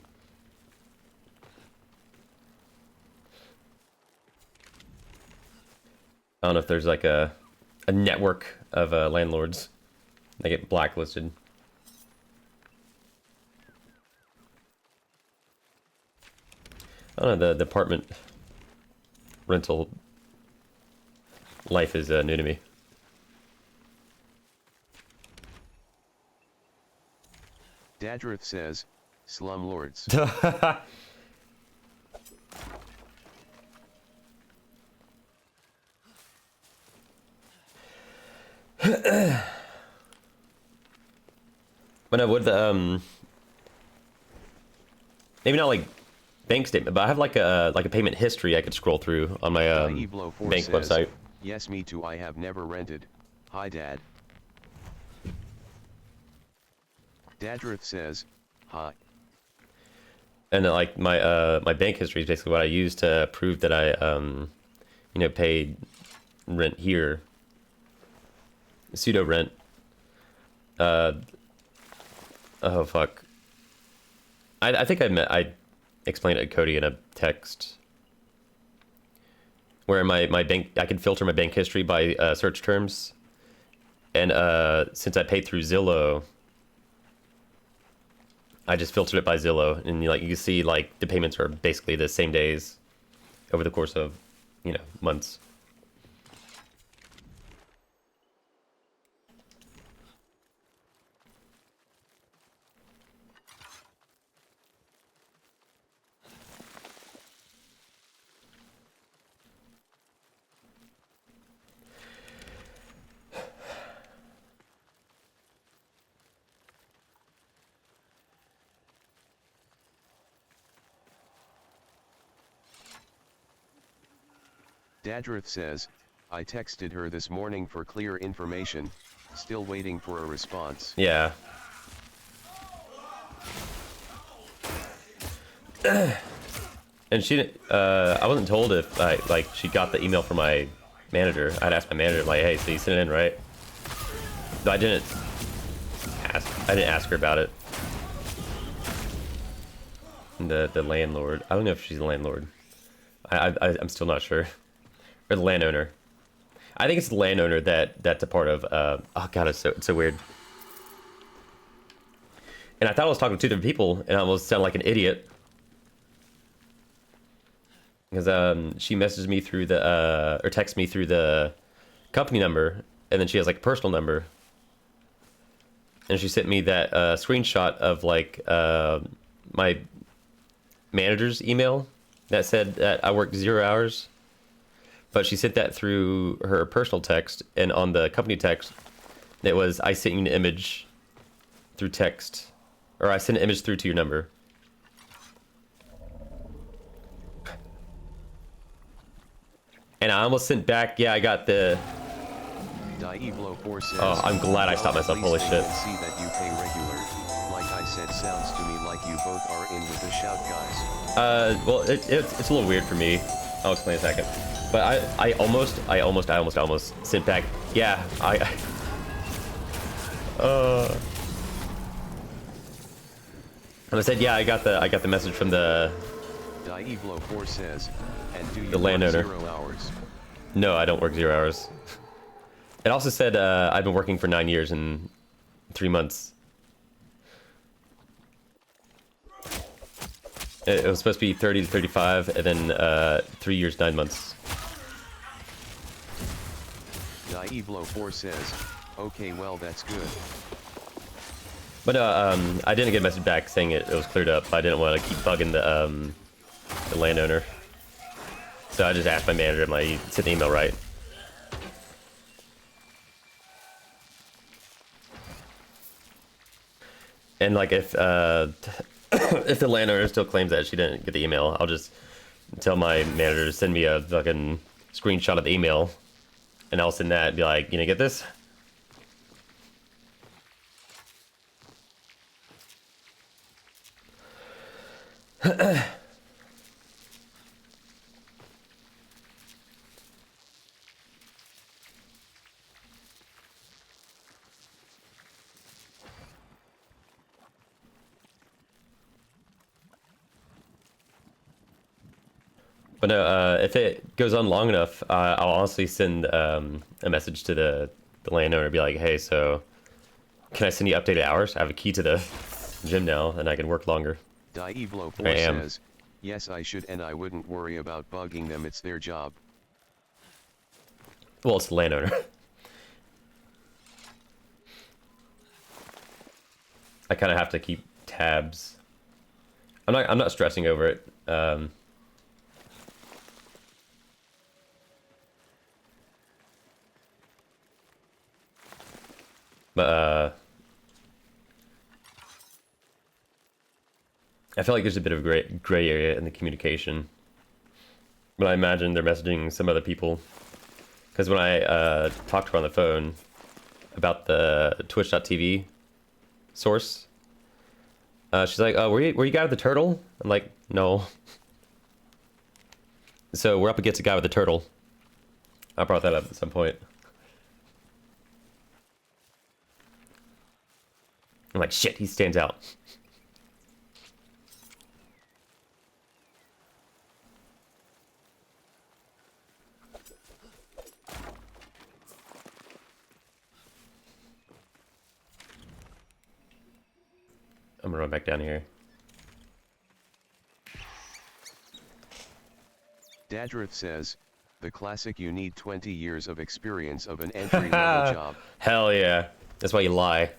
I don't know if there's like a network of landlords that get blacklisted. I don't know, the apartment rental life is new to me. Dadrith says, slumlords. But no, with the maybe not like bank statement, but I have like a payment history I could scroll through on my bank says, website. Yes, me too. I have never rented. Hi, Dad. Dadrith says, hi. And like my my bank history is basically what I use to prove that I you know, paid rent here, pseudo rent. Oh fuck. I think I explained it to Cody in a text where my bank, I can filter my bank history by search terms, and since I paid through Zillow, I just filtered it by Zillow, and like you can see, like the payments are basically the same days over the course of, you know, months. Dadrith says, I texted her this morning for clear information, still waiting for a response. Yeah. And she, I wasn't told if like she got the email from my manager. I'd asked my manager like, hey, so you sent it in, right? No, I didn't ask her about it. The landlord. I don't know if she's the landlord. I'm still not sure. Or the landowner. I think it's the landowner that's a part of. Oh god, it's so weird. And I thought I was talking to two different people, and I almost sound like an idiot. Because she messaged me through the or texted me through the company number, and then she has like a personal number. And she sent me that screenshot of like my manager's email that said that I worked 0 hours. But she sent that through her personal text, and on the company text, it was, I sent you an image through text. Or I sent an image through to your number. And I almost sent back, yeah, I got the... Dieblo4 says, oh, I'm glad I stopped myself, holy shit. See that you pay regular. Like I said, sounds to me like you both are in with the shout guys. Well, it's a little weird for me. I'll explain in a second. But I almost sent back, yeah, and I said, yeah, I got the message from the Dieblo4 says, and do you the landowner. work 0 hours? No, I don't work 0 hours. It also said I've been working for 9 years and 3 months. It was supposed to be 30 to 35, and then 3 years, 9 months. Dieblo4 says, okay, well that's good. But I didn't get a message back saying it was cleared up. I didn't want to keep bugging the landowner. So I just asked my manager, am I sent the email right? And like if if the landowner still claims that she didn't get the email, I'll just tell my manager to send me a fucking screenshot of the email, and I'll send that and be like, you know, get this? But no, if it goes on long enough, I'll honestly send a message to the landowner, be like, hey, so can I send you updated hours? I have a key to the gym now, and I can work longer. Dieblo4 says, yes, I should, and I wouldn't worry about bugging them, it's their job. Well, it's the landowner. I kind of have to keep tabs. I'm not stressing over it. But I feel like there's a bit of gray area in the communication. But I imagine they're messaging some other people. Because when I talked to her on the phone about the Twitch.tv source, she's like, "Oh, were you guy with the turtle?" I'm like, "No." So we're up against a guy with a turtle. I brought that up at some point. I'm like, shit, he stands out. I'm gonna run back down here. Dadrith says, the classic, you need 20 years of experience of an entry-level job. Hell yeah. That's why you lie.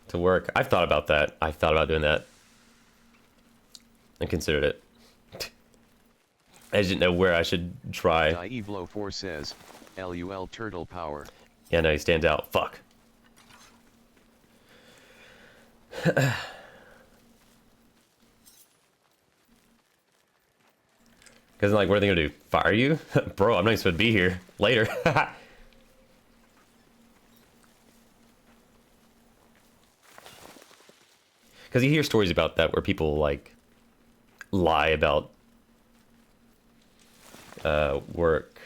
To work. I've thought about that. I've thought about doing that. And considered it. I just didn't know where I should try. Dieblo4 says, LUL turtle power. Yeah, no, he stands out. Fuck. Because like, what are they gonna do? Fire you? Bro, I'm not even supposed to be here. Later. Because you hear stories about that where people like lie about work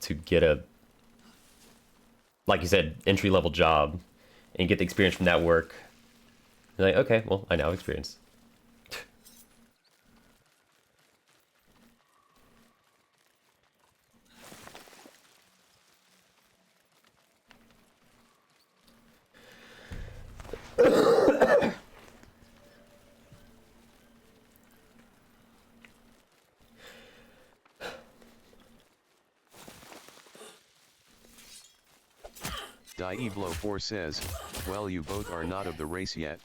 to get a, like you said, entry-level job, and you get the experience from that work. You're like, okay, well, I now have experience. Dieblo4 says, well, you both are not of the race yet.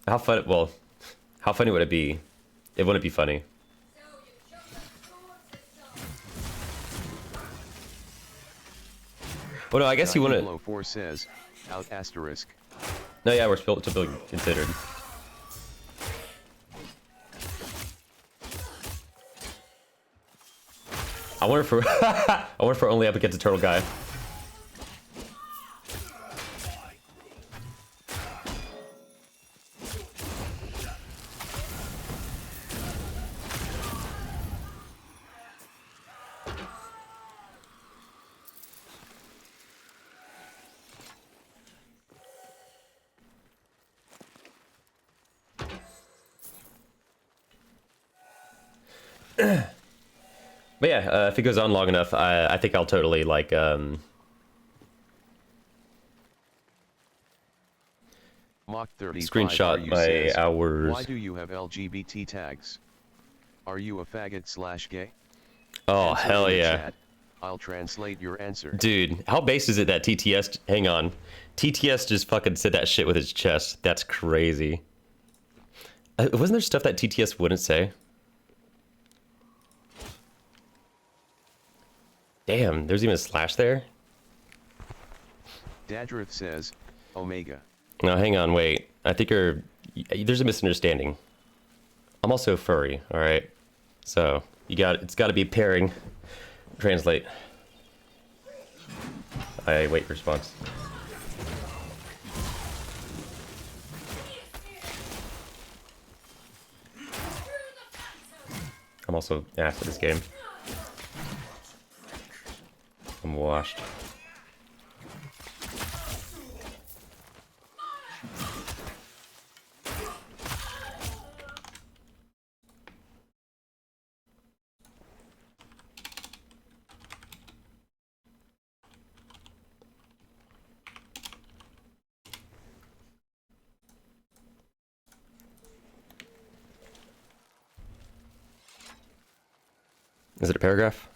How fun? Well, how funny would it be? It wouldn't be funny. Well, no, I guess you wouldn't. Dieblo4 says, out asterisk. No, yeah, we're still being considered. I wonder if we're I wonder if we're only up against a turtle guy. But yeah, if it goes on long enough, I think I'll totally like Mock 35 screenshot my says, hours. why do you have LGBT tags? Are you a faggot / gay? Oh, Answer hell in the yeah. chat. I'll translate your answer. Dude, how base is it that TTS... Hang on. TTS just fucking said that shit with his chest. That's crazy. Wasn't there stuff that TTS wouldn't say? Damn, there's even a slash there? Dadriff says, Omega. No, hang on, wait. I think there's a misunderstanding. I'm also furry, alright? So, it's gotta be pairing. Translate. I wait for response. I'm also ass at this game. I'm washed. Is it a paragraph?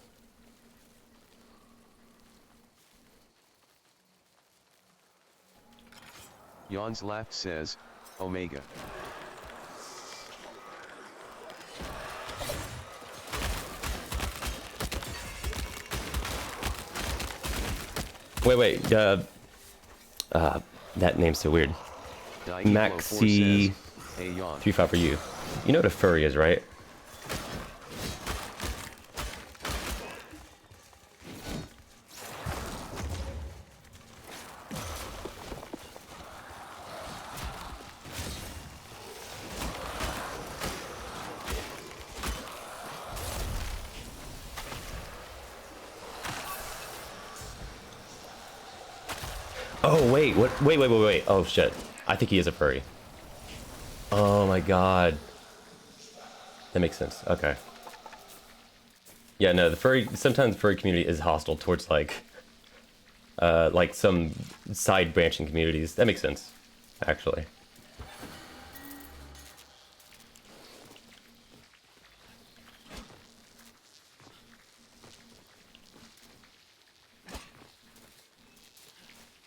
Yawns Laughed says, Omega. Wait, that name's so weird. Maxi Says, hey, yawn. 35 for you. You know what a furry is, right? Oh, wait, what? Wait. Oh, shit. I think he is a furry. Oh, my God. That makes sense. Okay. Yeah, no, sometimes the furry community is hostile towards, like some side branching communities. That makes sense, actually.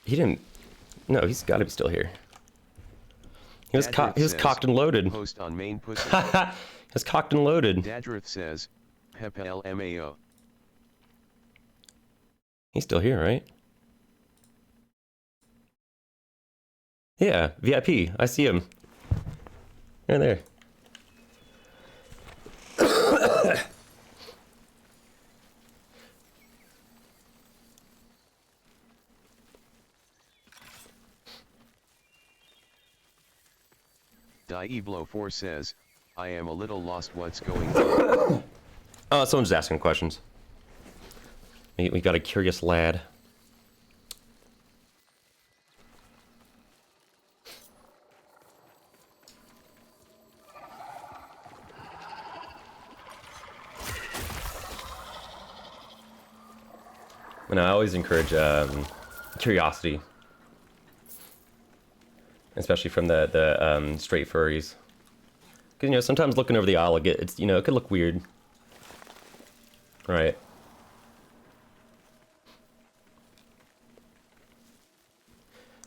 He didn't... No, he's got to be still here. He was cocked and loaded. Post on main pussy. He was cocked and loaded. Dadriff says, LMAO. He's still here, right? Yeah, VIP. I see him. Right there. Dieblo4 says, I am a little lost what's going on. Oh, someone's asking questions. We got a curious lad. And I always encourage curiosity, especially from the straight furries. Because, you know, sometimes looking over the aisle, it's, you know, it could look weird. Right.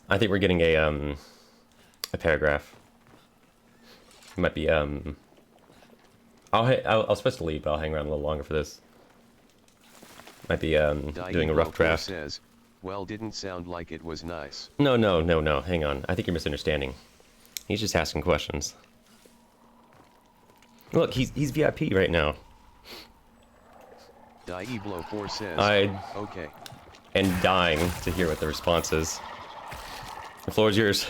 I think we're getting a paragraph. It might be, I was supposed to leave, but I'll hang around a little longer for this. Might be, doing a rough draft. Says, well, didn't sound like it was nice. No, hang on. I think you're misunderstanding. He's just asking questions. Look, he's VIP right now. Dieblo4 says, okay. And dying to hear what the response is. The floor is yours.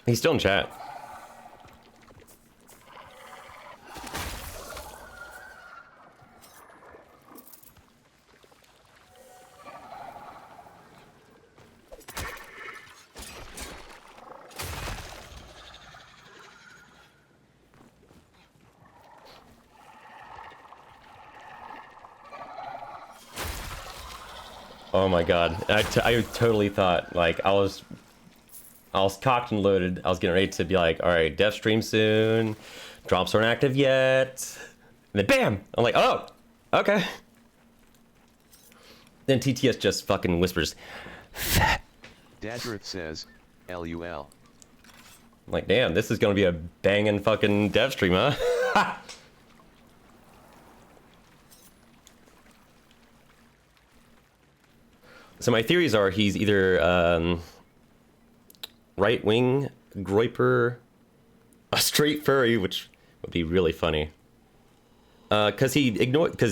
He's still in chat. Oh my god, I totally thought, like, I was cocked and loaded. I was getting ready to be like, alright, Devstream soon, drops aren't active yet, and then BAM! I'm like, oh, okay. Then TTS just fucking whispers, Dadrith says, LUL. I'm like, damn, this is gonna be a banging fucking Devstream, huh? So my theories are he's either right-wing, groiper, a straight furry, which would be really funny. Because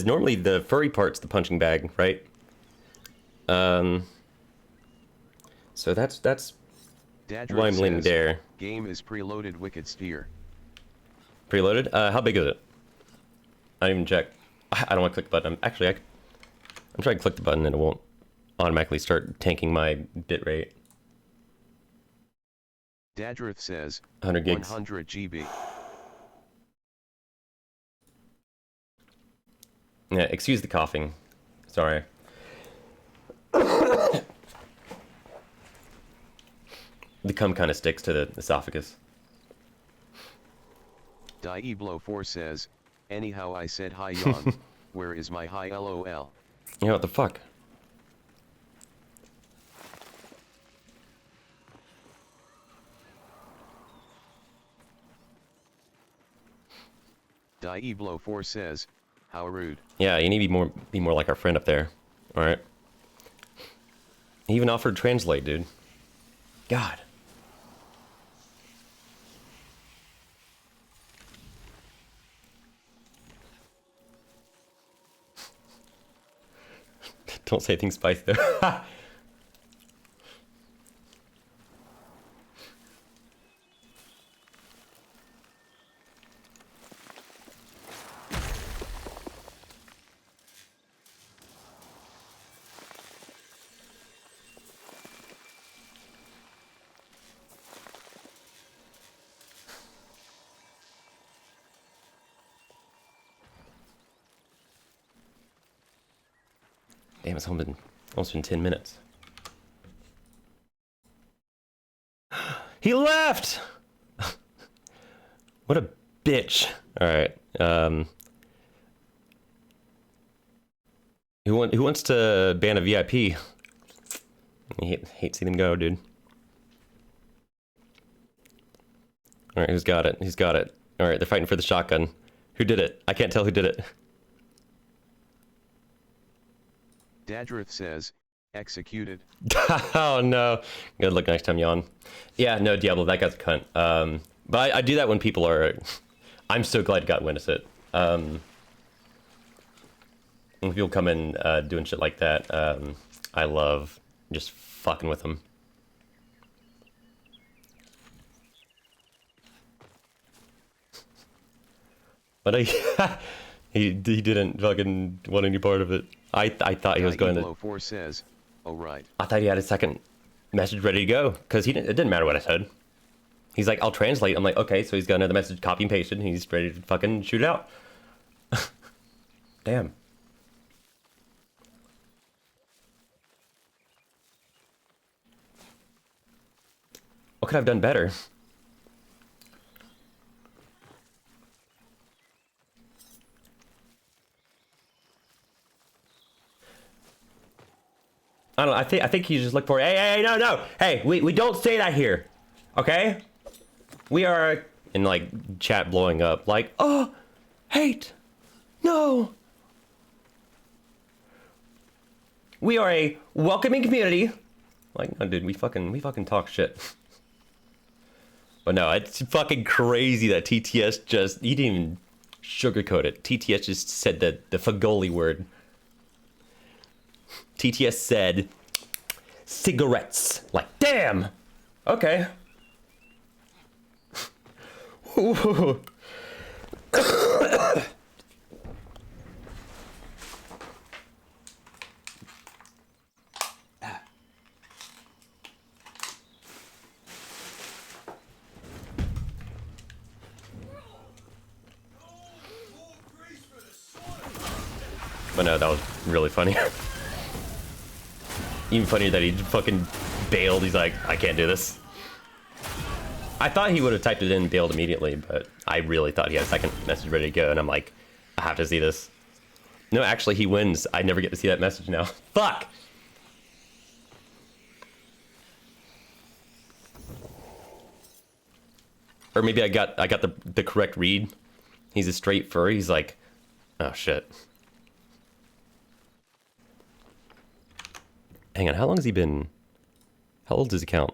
normally the furry part's the punching bag, right? So that's Dadrick why I'm leaning says, there. Game is preloaded Wicked Steer. Preloaded? How big is it? I didn't even check. I don't want to click the button. Actually, I'm trying to click the button and it won't automatically start tanking my bitrate. Dadrith says 100 gigs. 100 GB. Yeah, excuse the coughing. Sorry. The cum kind of sticks to the esophagus. Dieblo4 says, anyhow I said hi Jan, where is my hi LOL? You know what the fuck? Dieblo4 says, how rude. Yeah, you need to be more like our friend up there. All right. He even offered to translate, dude. God. Don't say things spicy though. Damn, it's almost been 10 minutes. He left! What a bitch. Alright, who wants to ban a VIP? I hate seeing them go, dude. Alright, who's got it? Who's got it? Alright, they're fighting for the shotgun. Who did it? I can't tell who did it. Dadrith says, executed. Oh no. Good luck next time, Yawn. Yeah, no, Diablo, that guy's a cunt. But I do that when people are... I'm so glad God witnessed it. When people come in doing shit like that, I love just fucking with them. But he didn't fucking want any part of it. I thought he was going to... 4 says, oh right. I thought he had a second message ready to go, because it didn't matter what I said. He's like, I'll translate. I'm like, okay, so he's got another message, copy and paste it, and he's ready to fucking shoot it out. Damn. What could I have done better? I don't know, I think he just looked for, hey, no, hey, we don't say that here, okay? We are, in like, chat blowing up, like, oh, hate, no. We are a welcoming community. Like, no, dude, we fucking talk shit. But no, it's fucking crazy that TTS just, he didn't even sugarcoat it. TTS just said the Fagoli word. TTS said cigarettes. Like, damn. Okay. But no, that was really funny. Even funnier that he fucking bailed. He's like, I can't do this. I thought he would have typed it in and bailed immediately, but I really thought he had a second message ready to go, and I'm like, I have to see this. No, actually, he wins. I never get to see that message now. Fuck! Or maybe I got the correct read. He's a straight furry. He's like, oh shit. Hang on, how long has he been? How old is his account?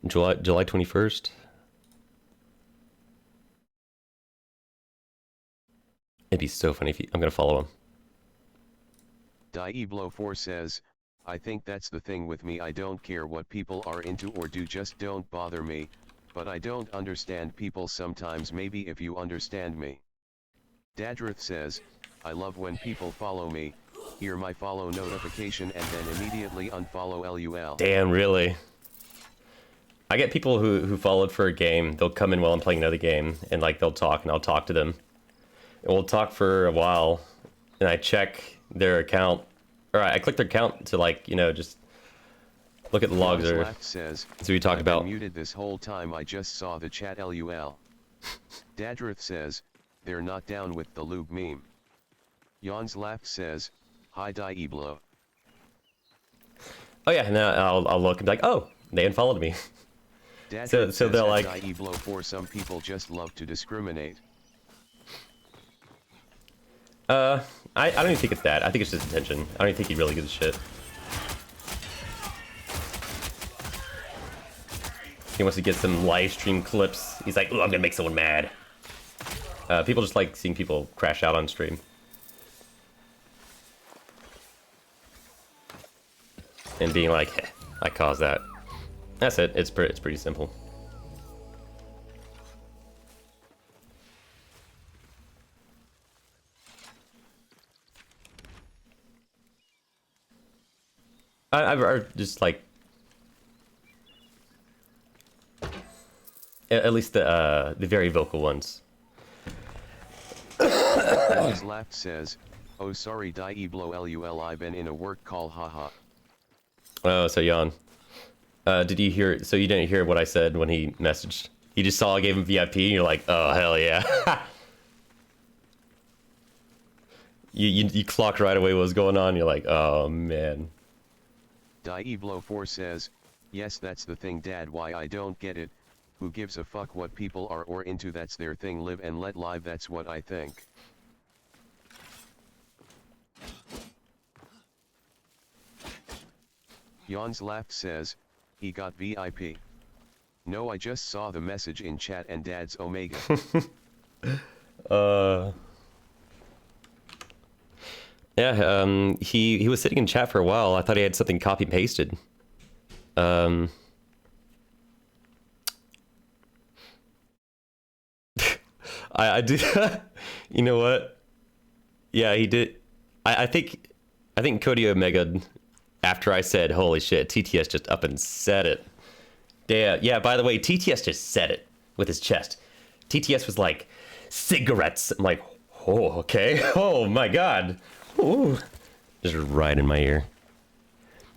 July 21st? It'd be so funny if I'm gonna follow him. Dieblo4 says, I think that's the thing with me. I don't care what people are into or do, just don't bother me, but I don't understand people sometimes. Maybe if you understand me. Dadrith says, I love when people follow me, hear my follow notification and then immediately unfollow LUL. Damn, really? I get people who followed for a game, they'll come in while I'm playing another game, and like they'll talk, and I'll talk to them. And we'll talk for a while, and I check their account, or I click their account to like, you know, just look at the logs or says, so we talked about. Muted this whole time, I just saw the chat LUL. Dadrith says, they're not down with the lube meme. Yawns Laugh says, hi Dieblo. Oh yeah, and then I'll look and be like, oh, they unfollowed me. So they're like, Dieblo4, some people just love to discriminate. I don't even think it's that. I think it's just attention. I don't even think he really gives a shit. He wants to get some live stream clips. He's like, oh, I'm gonna make someone mad. People just like seeing people crash out on stream. And being like, eh, I caused that. That's it. It's pretty simple. I just like at least the very vocal ones. His laugh says, oh sorry Dieblo LUL, I've been in a work call, haha. Oh, so Jan. Did you hear? So you didn't hear what I said when he messaged? You just saw I gave him VIP, and you're like, oh hell yeah. you clocked right away what was going on. You're like, oh man. Dieblo4 says, yes, that's the thing, Dad. Why I don't get it. Who gives a fuck what people are or into, that's their thing, live and let live, that's what I think. Yawns laughed says, he got VIP. No, I just saw the message in chat and dad's Omega. Yeah, he was sitting in chat for a while. I thought he had something copy pasted. I do. You know what? Yeah, he did. I think Cody Omega, after I said, holy shit, TTS just up and said it. Yeah, by the way, TTS just said it with his chest. TTS was like, cigarettes. I'm like, oh, okay. Oh my god. Ooh. Just right in my ear.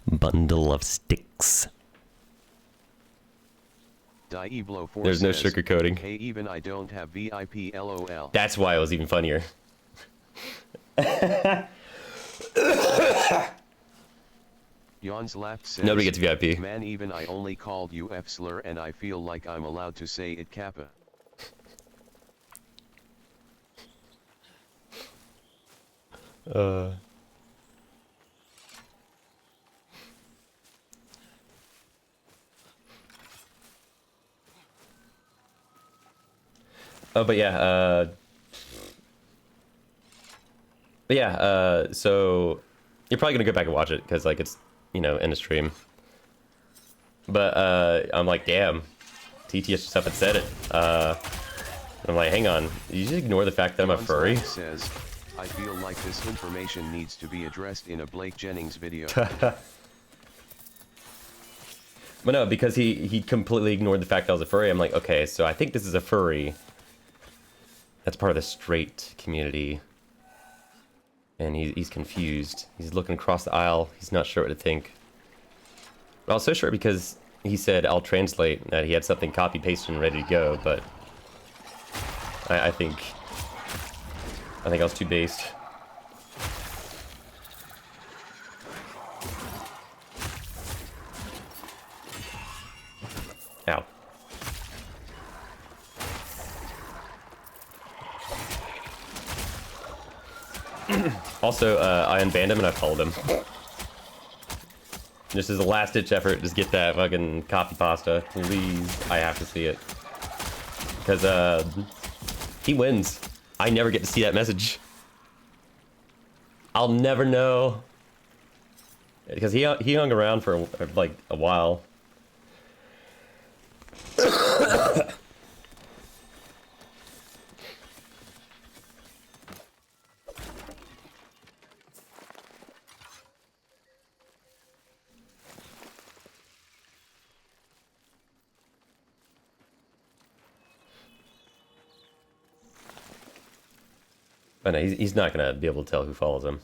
Bundle of sticks. There's no sugarcoating. Hey, even I don't have VIP, lol. That's why it was even funnier. Yawns laughed says, nobody gets VIP. Man, even I only called you F slur and I feel like I'm allowed to say it, Kappa. Oh, but yeah, so you're probably gonna go back and watch it because like it's, you know, in a stream. But I'm like, damn, TTS just up and said it. I'm like, hang on, you just ignore the fact that I'm a furry. Says, I feel like this information needs to be addressed in a Blake Jennings video. But no, because he completely ignored the fact that I was a furry. I'm like, okay, so I think this is a furry. That's part of the straight community. And he's confused. He's looking across the aisle. He's not sure what to think. But I was so sure because he said, I'll translate, that he had something copy-pasted and ready to go, but I think I was too based. Ow. Also, I unbanned him and I followed him. Just as a last-ditch effort, just get that fucking copy pasta. Please, I have to see it. Because, he wins. I never get to see that message. I'll never know. Because he hung around for, like, a while. But no, he's not gonna be able to tell who follows him.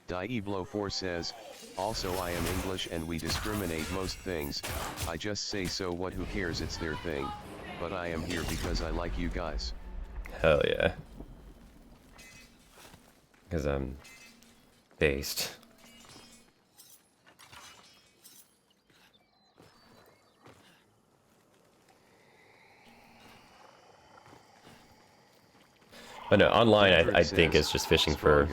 Dieblo4 says, also I am English and we discriminate most things. I just say so what, who cares, it's their thing. But I am here because I like you guys. Hell yeah. Because I'm based. But no, online I think it's just fishing for...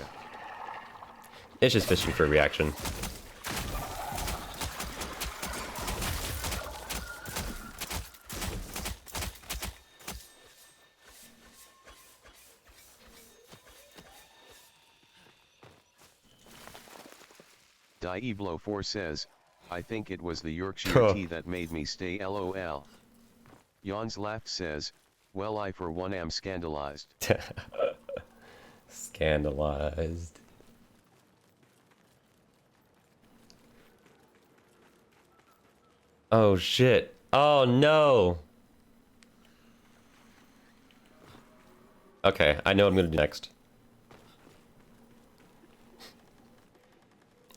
It's just fishing for a reaction. Dieblo4 says, I think it was the Yorkshire tea that made me stay, lol. Yawns laughed says, well, I for one am scandalized. Scandalized. Oh shit. Oh no. Okay, I know what I'm gonna do next.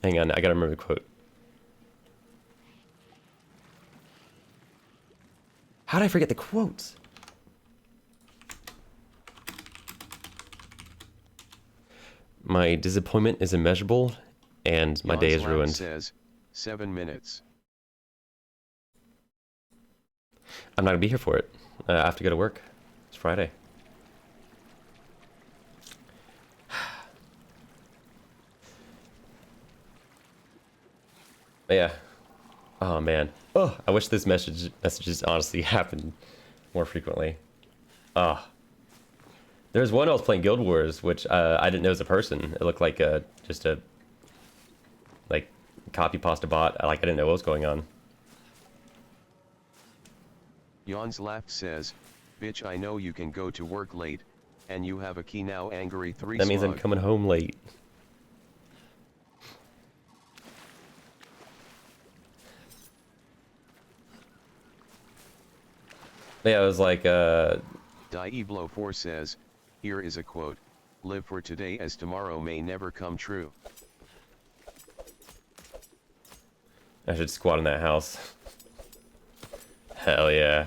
Hang on, I gotta remember the quote. How did I forget the quotes? My disappointment is immeasurable, and my day is ruined. Says, 7 minutes. I'm not gonna be here for it. I have to go to work. It's Friday. But yeah. Oh man. Oh, I wish this messages honestly happened more frequently. Oh. There's one I was playing Guild Wars, which I didn't know was a person. It looked like just a like copy pasta bot. Like I didn't know what was going on. Yawns laughed says, "Bitch, I know you can go to work late, and you have a key now." Angry 3 That means I'm slug. coming home late. Yeah, it was like Dieblo4 says, "Here is a quote, live for today as tomorrow may never come true." I should squat in that house. Hell yeah.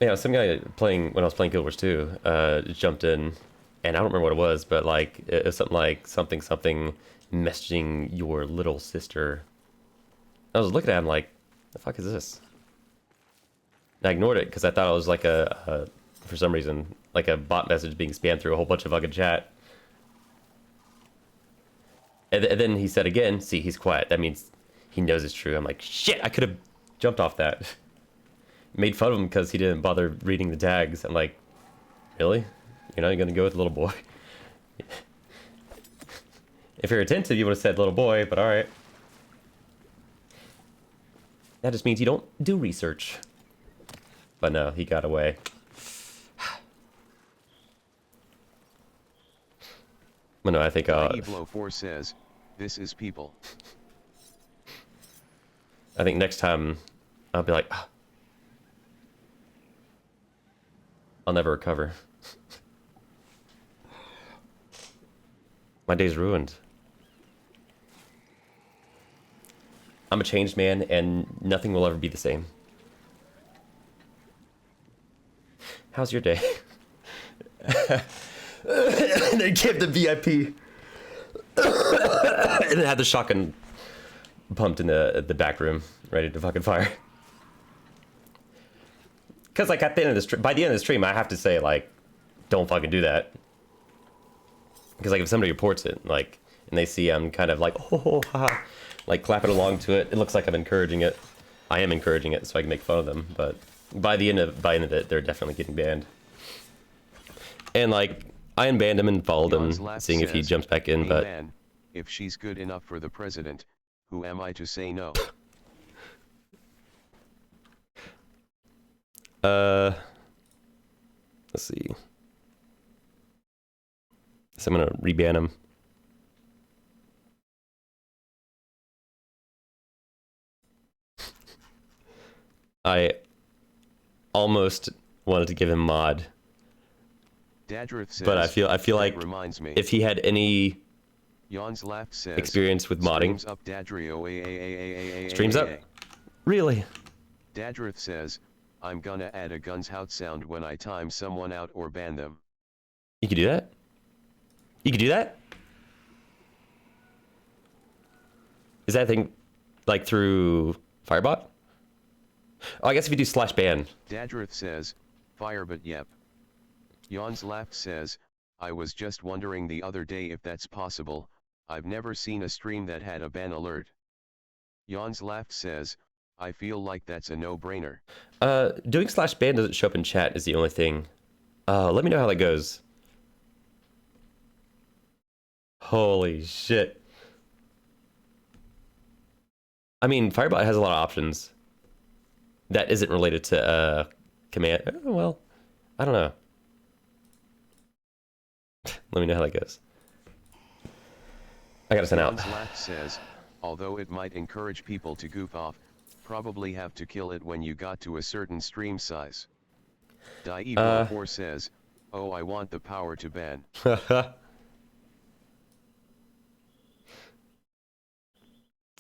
Yeah, some guy playing when I was playing Guild Wars 2, jumped in, and I don't remember what it was, but like it was something like something messaging your little sister. I was looking at him like, the fuck is this? And I ignored it because I thought it was like a for some reason like a bot message being spammed through a whole bunch of fucking chat. And then he said again, see, he's quiet. That means he knows it's true. I'm like, shit, I could have jumped off that. Made fun of him because he didn't bother reading the tags. I'm like, really? You're not gonna go with little boy? If you're attentive, you would have said little boy, but alright. That just means you don't do research. But no, he got away. But no, I think Dieblo4 says, "This is people." I think next time I'll be like, "Ah, I'll never recover. My day's ruined. I'm a changed man, and nothing will ever be the same." How's your day? And they gave the VIP. And then had the shotgun pumped in the back room, ready to fucking fire. Because like at the end of the by the end of the stream, I have to say like, don't fucking do that. Because like if somebody reports it, like, and they see I'm kind of like, oh, haha, like clapping along to it, it looks like I'm encouraging it. I am encouraging it, so I can make fun of them. But by the end of it, they're definitely getting banned. And like, I unbanned him and followed him, seeing if he jumps back in. "Hey but man, if she's good enough for the president, who am I to say no?" Let's see. So I'm gonna reban him. I almost wanted to give him mod, Dadrith says, but I feel "That like reminds me." if he had any Yawns laughed says, experience with modding, "Streams up Dadrio." streams up. Really? Dadrith says, "I'm gonna add a guns out sound when I time someone out or ban them." You could do that? You could do that? Is that thing like through Firebot? Oh, I guess if you do /ban. Dadrith says, "Fire but yep." Yawns laughed says, "I was just wondering the other day if that's possible. I've never seen a stream that had a ban alert." Yawns laughed says, "I feel like that's a no-brainer." Doing /ban doesn't show up in chat is the only thing. Let me know how that goes. Holy shit. I mean, Firebot has a lot of options that isn't related to command. Oh, well, I don't know. Let me know how that goes. I gotta send out. Yawns laughed says, "Although it might encourage people to goof off, probably have to kill it when you got to a certain stream size." Dieblo4 says, "Oh, I want the power to ban."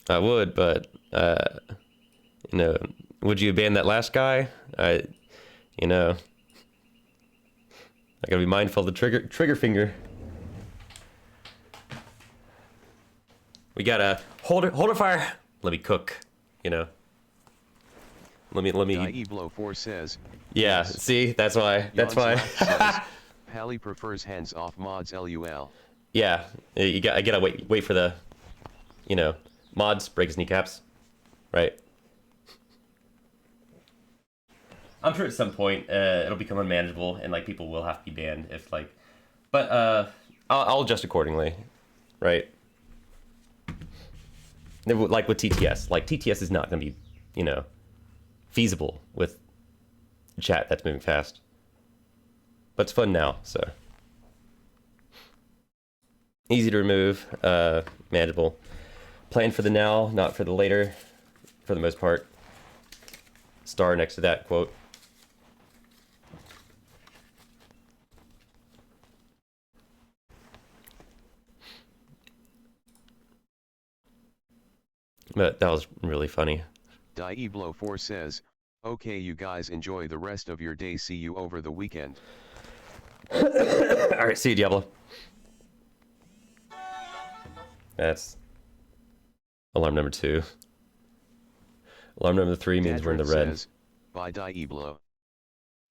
I would, but you know, Would you ban that last guy? You know, I gotta be mindful of the trigger finger. We gotta hold it fire. Let me cook. You know. Let me. Dieblo4 says. Yeah. Yes. See, that's why. That's why. Pally prefers hands-off mods. LUL. Yeah. I gotta wait for the, you know, mods break his kneecaps, right? I'm sure at some point it'll become unmanageable and like people will have to be banned if like, but I'll adjust accordingly, right? Like with TTS, like TTS is not gonna be, you know, feasible with chat that's moving fast, but it's fun now, so easy to remove, manageable. Plan for the now, not for the later, for the most part. Star next to that quote. But that was really funny. Dieblo4 says, okay, you guys enjoy the rest of your day. See you over the weekend. Alright, see you, Diablo. That's alarm number 2. Alarm number 3 means we're in the red. Says, bye Dieblo.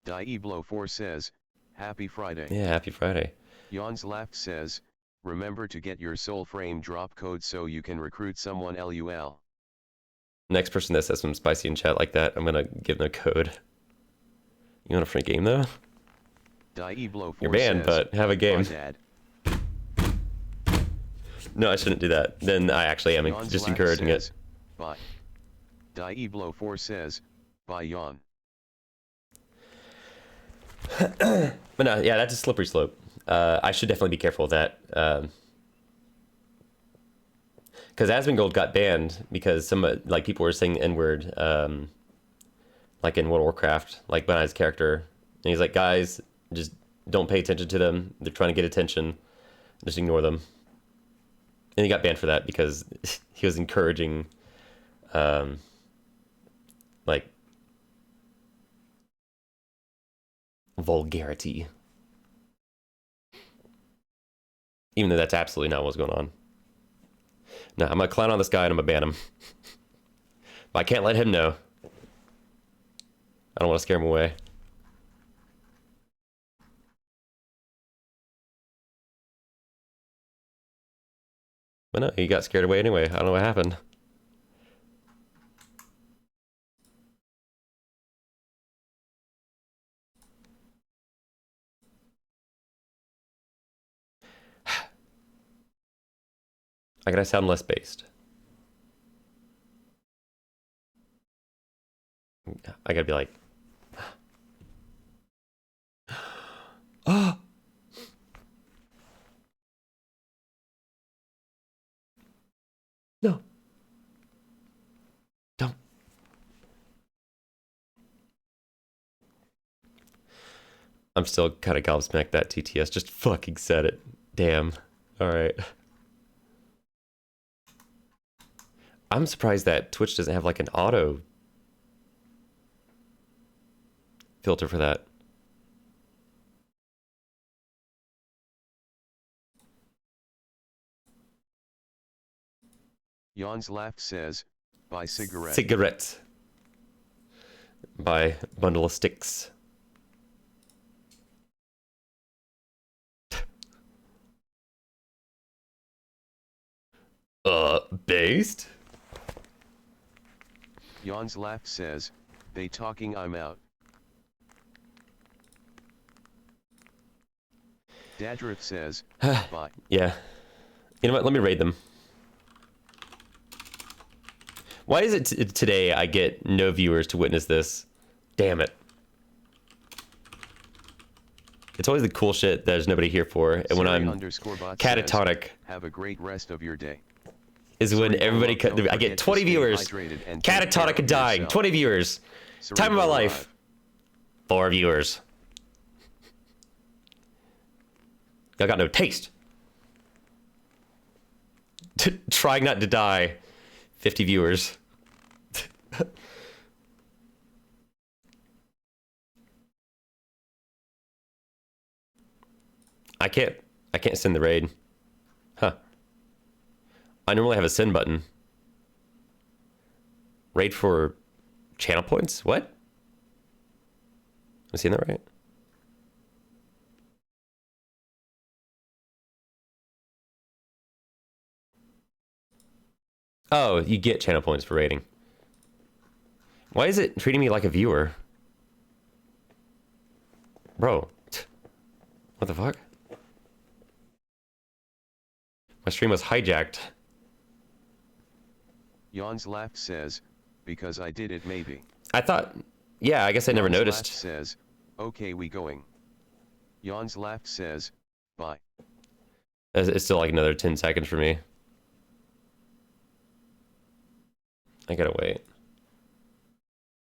Dieblo4 says, happy Friday. Yeah, happy Friday. Yawns Laughed says, remember to get your Soulframe drop code so you can recruit someone. LUL. Next person that says something spicy in chat like that, I'm gonna give them a code. You want a free game though? Dieblo4 You're banned, says, but have a game. Dad. No, I shouldn't do that. Then I actually am Yawns just Laughed encouraging says, it. Bye. Dieblo4 says, bye Yawn. But no, yeah, that's a slippery slope. I should definitely be careful with that. Because Asmongold got banned because some like people were saying the N-word, like in World of Warcraft, like behind his character, and he's like, guys, just don't pay attention to them. They're trying to get attention. Just ignore them. And he got banned for that because he was encouraging, like vulgarity, even though that's absolutely not what's going on. No, I'm gonna clown on this guy and I'm gonna ban him. But I can't let him know. I don't want to scare him away. But no, he got scared away anyway. I don't know what happened. I gotta sound less based. I gotta be like, oh. No. Don't. I'm still kind of gobsmacked that TTS just fucking said it. Damn. Alright. I'm surprised that Twitch doesn't have like an auto filter for that. Yawns Laughed says, buy cigarette. Cigarette. Buy bundle of sticks. Based? Yawns Laughed says, they talking, I'm out. Dadriff says, bye. Yeah. You know what? Let me raid them. Why is it today I get no viewers to witness this? Damn it. It's always the cool shit that there's nobody here for. And when I'm catatonic, have a great rest of your day. Is when everybody... I get 20 viewers. Catatonic and dying. 20 viewers. Time of my life. 4 viewers. I got no taste. Trying not to die. 50 viewers. I can't send the raid. Huh. I normally have a send button. Raid for channel points? What? Am I seeing that right? Oh, you get channel points for raiding. Why is it treating me like a viewer? Bro. What the fuck? My stream was hijacked. Yawns Laugh says, because I did it maybe. I thought, yeah, I guess I never Yawns noticed. Laugh says, okay we going. Yawns Laugh says, bye. It's still like another 10 seconds for me. I gotta wait.